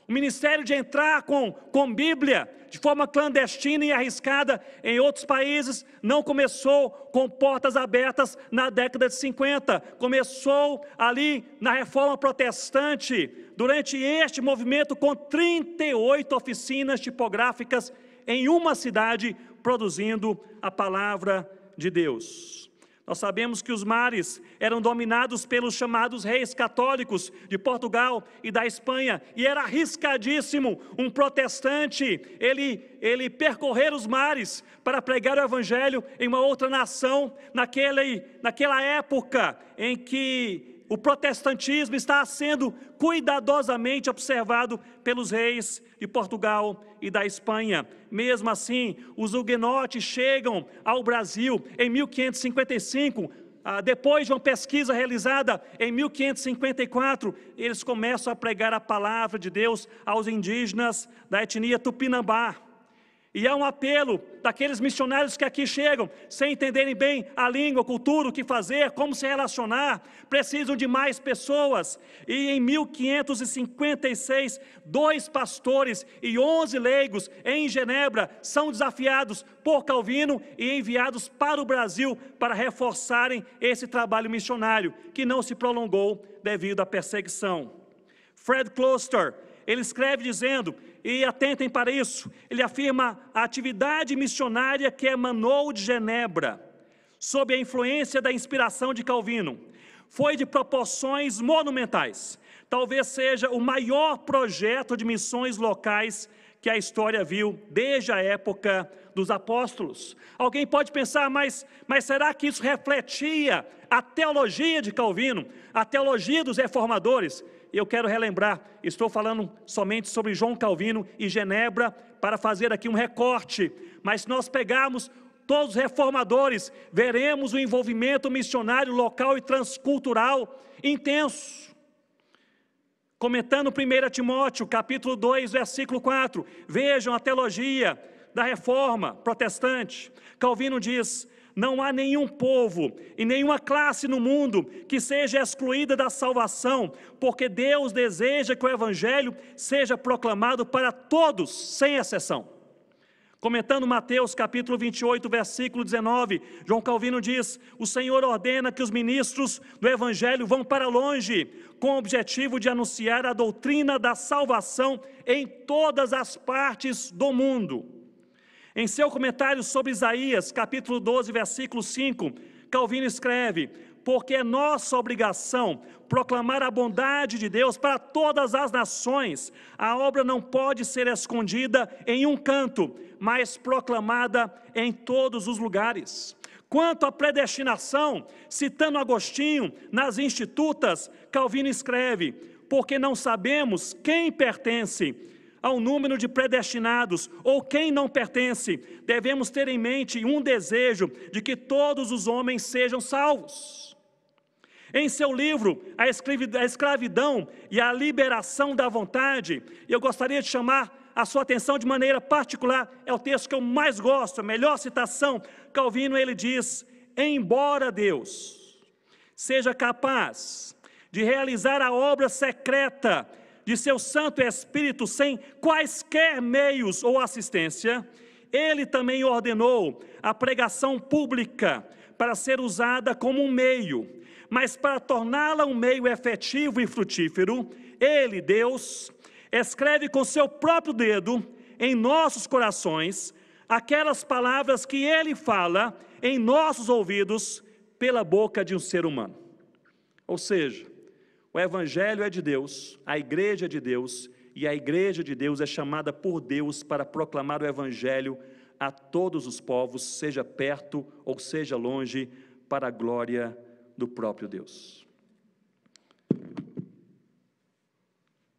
O ministério de entrar com Bíblia de forma clandestina e arriscada em outros países não começou com portas abertas na década de 50. Começou ali na Reforma Protestante, durante este movimento, com 38 oficinas tipográficas em uma cidade, produzindo a palavra de Deus. Nós sabemos que os mares eram dominados pelos chamados reis católicos de Portugal e da Espanha, e era arriscadíssimo um protestante, ele percorrer os mares para pregar o evangelho em uma outra nação, naquela época em que o protestantismo está sendo cuidadosamente observado pelos reis de Portugal e da Espanha. Mesmo assim, os huguenotes chegam ao Brasil em 1555, depois de uma pesquisa realizada em 1554, eles começam a pregar a palavra de Deus aos indígenas da etnia Tupinambá. E há um apelo daqueles missionários que aqui chegam, sem entenderem bem a língua, a cultura, o que fazer, como se relacionar, precisam de mais pessoas. E em 1556, 2 pastores e 11 leigos em Genebra são desafiados por Calvino e enviados para o Brasil para reforçarem esse trabalho missionário, que não se prolongou devido à perseguição. Fred Kloster, ele escreve dizendo, e atentem para isso, ele afirma a atividade missionária que emanou de Genebra, sob a influência da inspiração de Calvino, foi de proporções monumentais. Talvez seja o maior projeto de missões locais que a história viu desde a época dos apóstolos. Alguém pode pensar, mas será que isso refletia a teologia de Calvino, a teologia dos reformadores? Eu quero relembrar, estou falando somente sobre João Calvino e Genebra, para fazer aqui um recorte, mas se nós pegarmos todos os reformadores, veremos o envolvimento missionário local e transcultural intenso. Comentando 1 Timóteo, capítulo 2, versículo 4, vejam a teologia da reforma protestante. Calvino diz: não há nenhum povo e nenhuma classe no mundo que seja excluída da salvação, porque Deus deseja que o evangelho seja proclamado para todos, sem exceção. Comentando Mateus capítulo 28, versículo 19, João Calvino diz: o Senhor ordena que os ministros do evangelho vão para longe, com o objetivo de anunciar a doutrina da salvação em todas as partes do mundo. Em seu comentário sobre Isaías, capítulo 12, versículo 5, Calvino escreve: porque é nossa obrigação proclamar a bondade de Deus para todas as nações. A obra não pode ser escondida em um canto, mas proclamada em todos os lugares. Quanto à predestinação, citando Agostinho nas Institutas, Calvino escreve: porque não sabemos quem pertence ao número de predestinados, ou quem não pertence, devemos ter em mente um desejo de que todos os homens sejam salvos. Em seu livro, A Escravidão e a Liberação da Vontade, eu gostaria de chamar a sua atenção de maneira particular, é o texto que eu mais gosto, a melhor citação. Calvino, ele diz: embora Deus seja capaz de realizar a obra secreta de seu Santo Espírito sem quaisquer meios ou assistência, Ele também ordenou a pregação pública para ser usada como um meio, mas para torná-la um meio efetivo e frutífero, Ele, Deus, escreve com seu próprio dedo em nossos corações aquelas palavras que Ele fala em nossos ouvidos pela boca de um ser humano. Ou seja, o evangelho é de Deus, a igreja é de Deus, e a igreja de Deus é chamada por Deus para proclamar o evangelho a todos os povos, seja perto ou seja longe, para a glória do próprio Deus.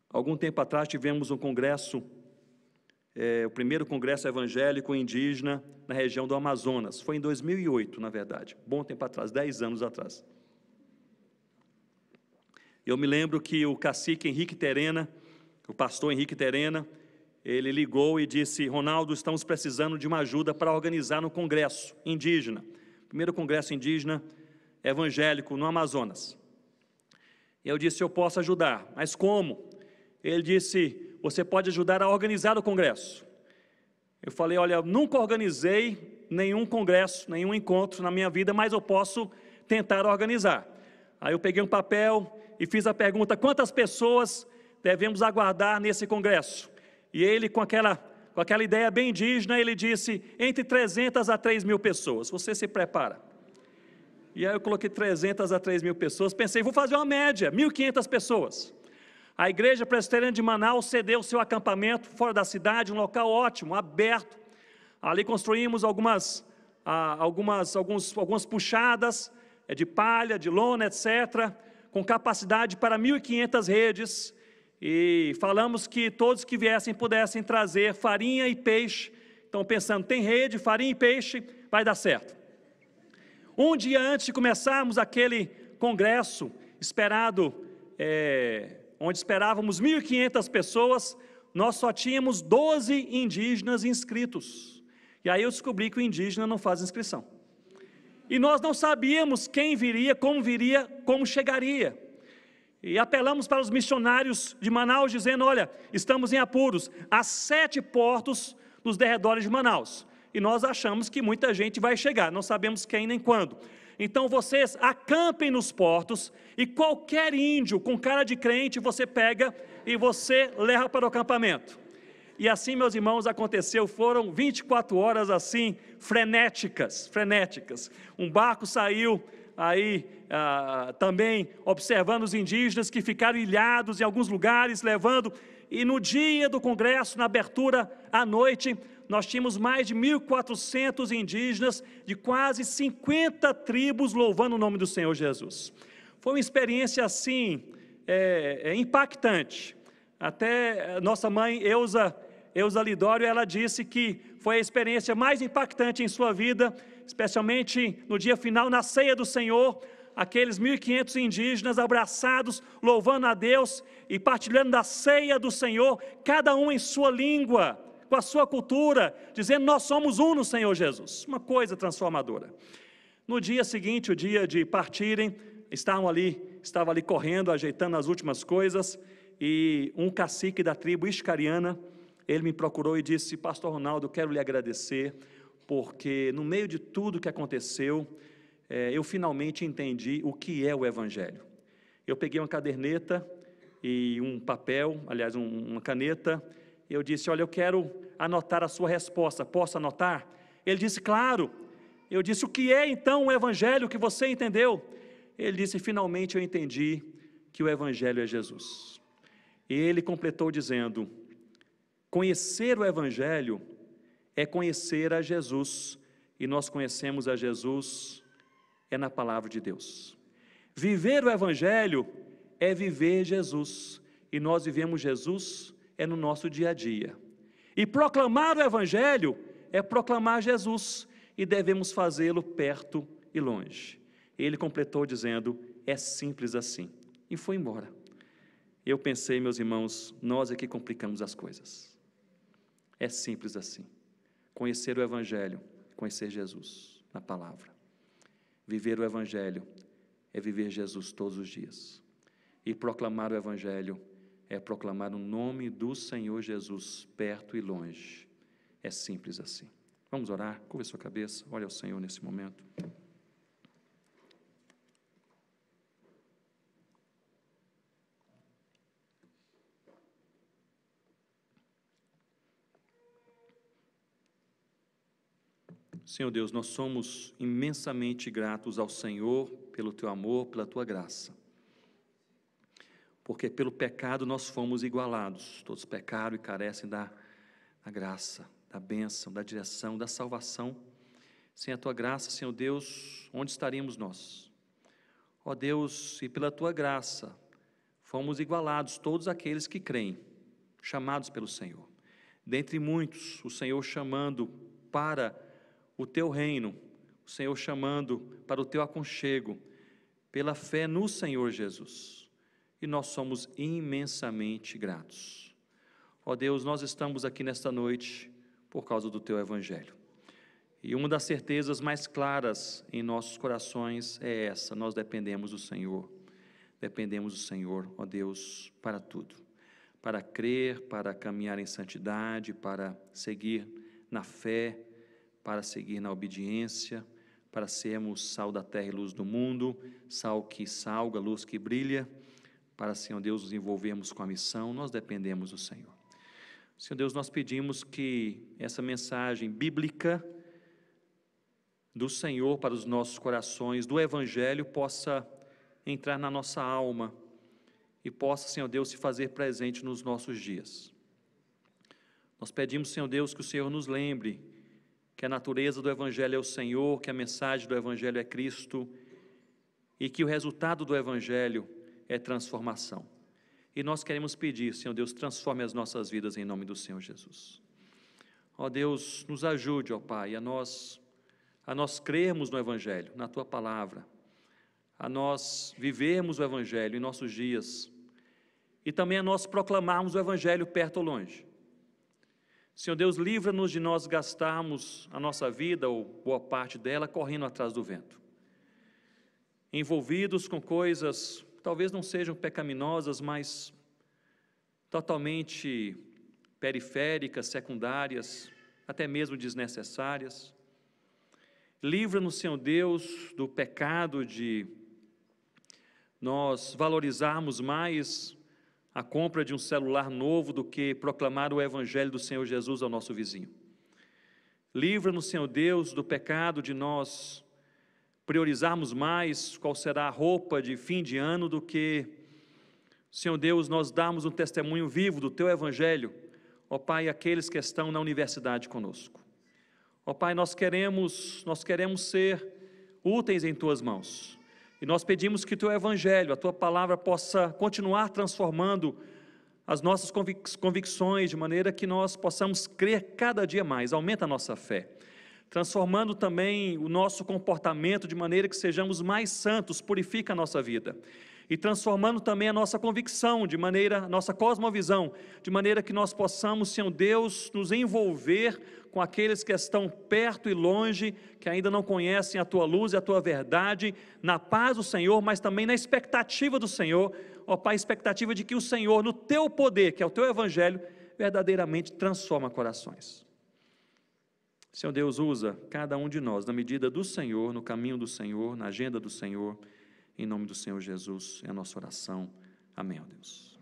Algum tempo atrás tivemos um congresso o primeiro congresso evangélico indígena na região do Amazonas. Foi em 2008, na verdade, bom tempo atrás, 10 anos atrás. Eu me lembro que o cacique Henrique Terena, o pastor Henrique Terena, ele ligou e disse: Ronaldo, estamos precisando de uma ajuda para organizar um congresso indígena, primeiro congresso indígena evangélico no Amazonas. Eu disse: eu posso ajudar, mas como? Ele disse: você pode ajudar a organizar o congresso. Eu falei: olha, eu nunca organizei nenhum congresso, nenhum encontro na minha vida, mas eu posso tentar organizar. Aí eu peguei um papel e fiz a pergunta: quantas pessoas devemos aguardar nesse congresso? E ele, com aquela ideia bem indígena, ele disse: entre 300 a 3 mil pessoas. Você se prepara. E aí eu coloquei 300 a 3 mil pessoas, pensei, vou fazer uma média, 1.500 pessoas. A Igreja Presbiteriana de Manaus cedeu o seu acampamento fora da cidade, um local ótimo, aberto. Ali construímos algumas puxadas de palha, de lona, etc., com capacidade para 1.500 redes, e falamos que todos que viessem pudessem trazer farinha e peixe. Então, pensando, tem rede, farinha e peixe, vai dar certo. Um dia antes de começarmos aquele congresso esperado, onde esperávamos 1.500 pessoas, nós só tínhamos 12 indígenas inscritos. E aí eu descobri que o indígena não faz inscrição. E nós não sabíamos quem viria, como chegaria. E apelamos para os missionários de Manaus, dizendo: olha, estamos em apuros, há 7 portos nos derredores de Manaus. E nós achamos que muita gente vai chegar, não sabemos quem nem quando. Então vocês acampem nos portos, e qualquer índio com cara de crente você pega e você leva para o acampamento. E assim, meus irmãos, aconteceu. Foram 24 horas assim, frenéticas. Um barco saiu aí também observando os indígenas que ficaram ilhados em alguns lugares, levando. E no dia do congresso, na abertura à noite, nós tínhamos mais de 1.400 indígenas de quase 50 tribos louvando o nome do Senhor Jesus. Foi uma experiência assim, impactante. Até nossa mãe Eusa Lidório, ela disse que foi a experiência mais impactante em sua vida, especialmente no dia final, na ceia do Senhor, aqueles 1.500 indígenas abraçados, louvando a Deus e partilhando da ceia do Senhor, cada um em sua língua, com a sua cultura, dizendo: nós somos um no Senhor Jesus. Uma coisa transformadora. No dia seguinte, o dia de partirem, estava ali correndo, ajeitando as últimas coisas, e um cacique da tribo iscariana, ele me procurou e disse: pastor Ronaldo, eu quero lhe agradecer, porque no meio de tudo que aconteceu, eu finalmente entendi o que é o Evangelho. Eu peguei uma caderneta e um papel, aliás, uma caneta, e eu disse: olha, eu quero anotar a sua resposta, posso anotar? Ele disse: claro. Eu disse: o que é então o Evangelho que você entendeu? Ele disse: finalmente eu entendi que o Evangelho é Jesus. E ele completou dizendo: conhecer o Evangelho é conhecer a Jesus, e nós conhecemos a Jesus na palavra de Deus. Viver o Evangelho é viver Jesus, e nós vivemos Jesus no nosso dia a dia. E proclamar o Evangelho é proclamar Jesus, e devemos fazê-lo perto e longe. Ele completou dizendo: é simples assim, e foi embora. Eu pensei, meus irmãos, nós é que complicamos as coisas. É simples assim. Conhecer o Evangelho, conhecer Jesus na palavra. Viver o Evangelho é viver Jesus todos os dias. E proclamar o Evangelho é proclamar o nome do Senhor Jesus perto e longe. É simples assim. Vamos orar? Curva sua cabeça, olha ao Senhor nesse momento. Senhor Deus, nós somos imensamente gratos ao Senhor pelo Teu amor, pela Tua graça. Porque pelo pecado nós fomos igualados. Todos pecaram e carecem da graça, da bênção, da direção, da salvação. Sem a Tua graça, Senhor Deus, onde estaríamos nós? Ó Deus, e pela Tua graça, fomos igualados todos aqueles que creem, chamados pelo Senhor. dentre muitos, o Senhor chamando para o teu reino, o Senhor chamando para o teu aconchego, pela fé no Senhor Jesus. E nós somos imensamente gratos. Ó Deus, nós estamos aqui nesta noite por causa do teu evangelho. E uma das certezas mais claras em nossos corações é essa: nós dependemos do Senhor. Dependemos do Senhor, ó Deus, para tudo. Para crer, para caminhar em santidade, para seguir na fé, para seguir na obediência, para sermos sal da terra e luz do mundo, sal que salga, luz que brilha, para, Senhor Deus, nos envolvermos com a missão. Nós dependemos do Senhor. Senhor Deus, nós pedimos que essa mensagem bíblica do Senhor para os nossos corações, do Evangelho, possa entrar na nossa alma e possa, Senhor Deus, se fazer presente nos nossos dias. Nós pedimos, Senhor Deus, que o Senhor nos lembre que a natureza do Evangelho é o Senhor, que a mensagem do Evangelho é Cristo e que o resultado do Evangelho é transformação. E nós queremos pedir, Senhor Deus, transforme as nossas vidas em nome do Senhor Jesus. Ó Deus, nos ajude, ó Pai, a nós crermos no Evangelho, na Tua Palavra, a nós vivermos o Evangelho em nossos dias e também a nós proclamarmos o Evangelho perto ou longe. Senhor Deus, livra-nos de nós gastarmos a nossa vida, ou boa parte dela, correndo atrás do vento, envolvidos com coisas talvez não sejam pecaminosas, mas totalmente periféricas, secundárias, até mesmo desnecessárias. Livra-nos, Senhor Deus, do pecado de nós valorizarmos mais a compra de um celular novo do que proclamar o Evangelho do Senhor Jesus ao nosso vizinho. Livra-nos, Senhor Deus, do pecado de nós priorizarmos mais qual será a roupa de fim de ano do que, Senhor Deus, nós darmos um testemunho vivo do Teu Evangelho, ó Pai, àqueles que estão na universidade conosco. Ó Pai, nós queremos ser úteis em Tuas mãos, e nós pedimos que o Teu Evangelho, a Tua Palavra, possa continuar transformando as nossas convicções, de maneira que nós possamos crer cada dia mais. Aumenta a nossa fé, transformando também o nosso comportamento, de maneira que sejamos mais santos, purifica a nossa vida, e transformando também a nossa convicção, nossa cosmovisão, de maneira que nós possamos, Senhor Deus, nos envolver com aqueles que estão perto e longe, que ainda não conhecem a Tua luz e a Tua verdade, na paz do Senhor, mas também na expectativa do Senhor, ó Pai, expectativa de que o Senhor, no Teu poder, que é o Teu Evangelho, verdadeiramente transforma corações. Senhor Deus, usa cada um de nós na medida do Senhor, no caminho do Senhor, na agenda do Senhor, em nome do Senhor Jesus, é a nossa oração. Amém, ó Deus.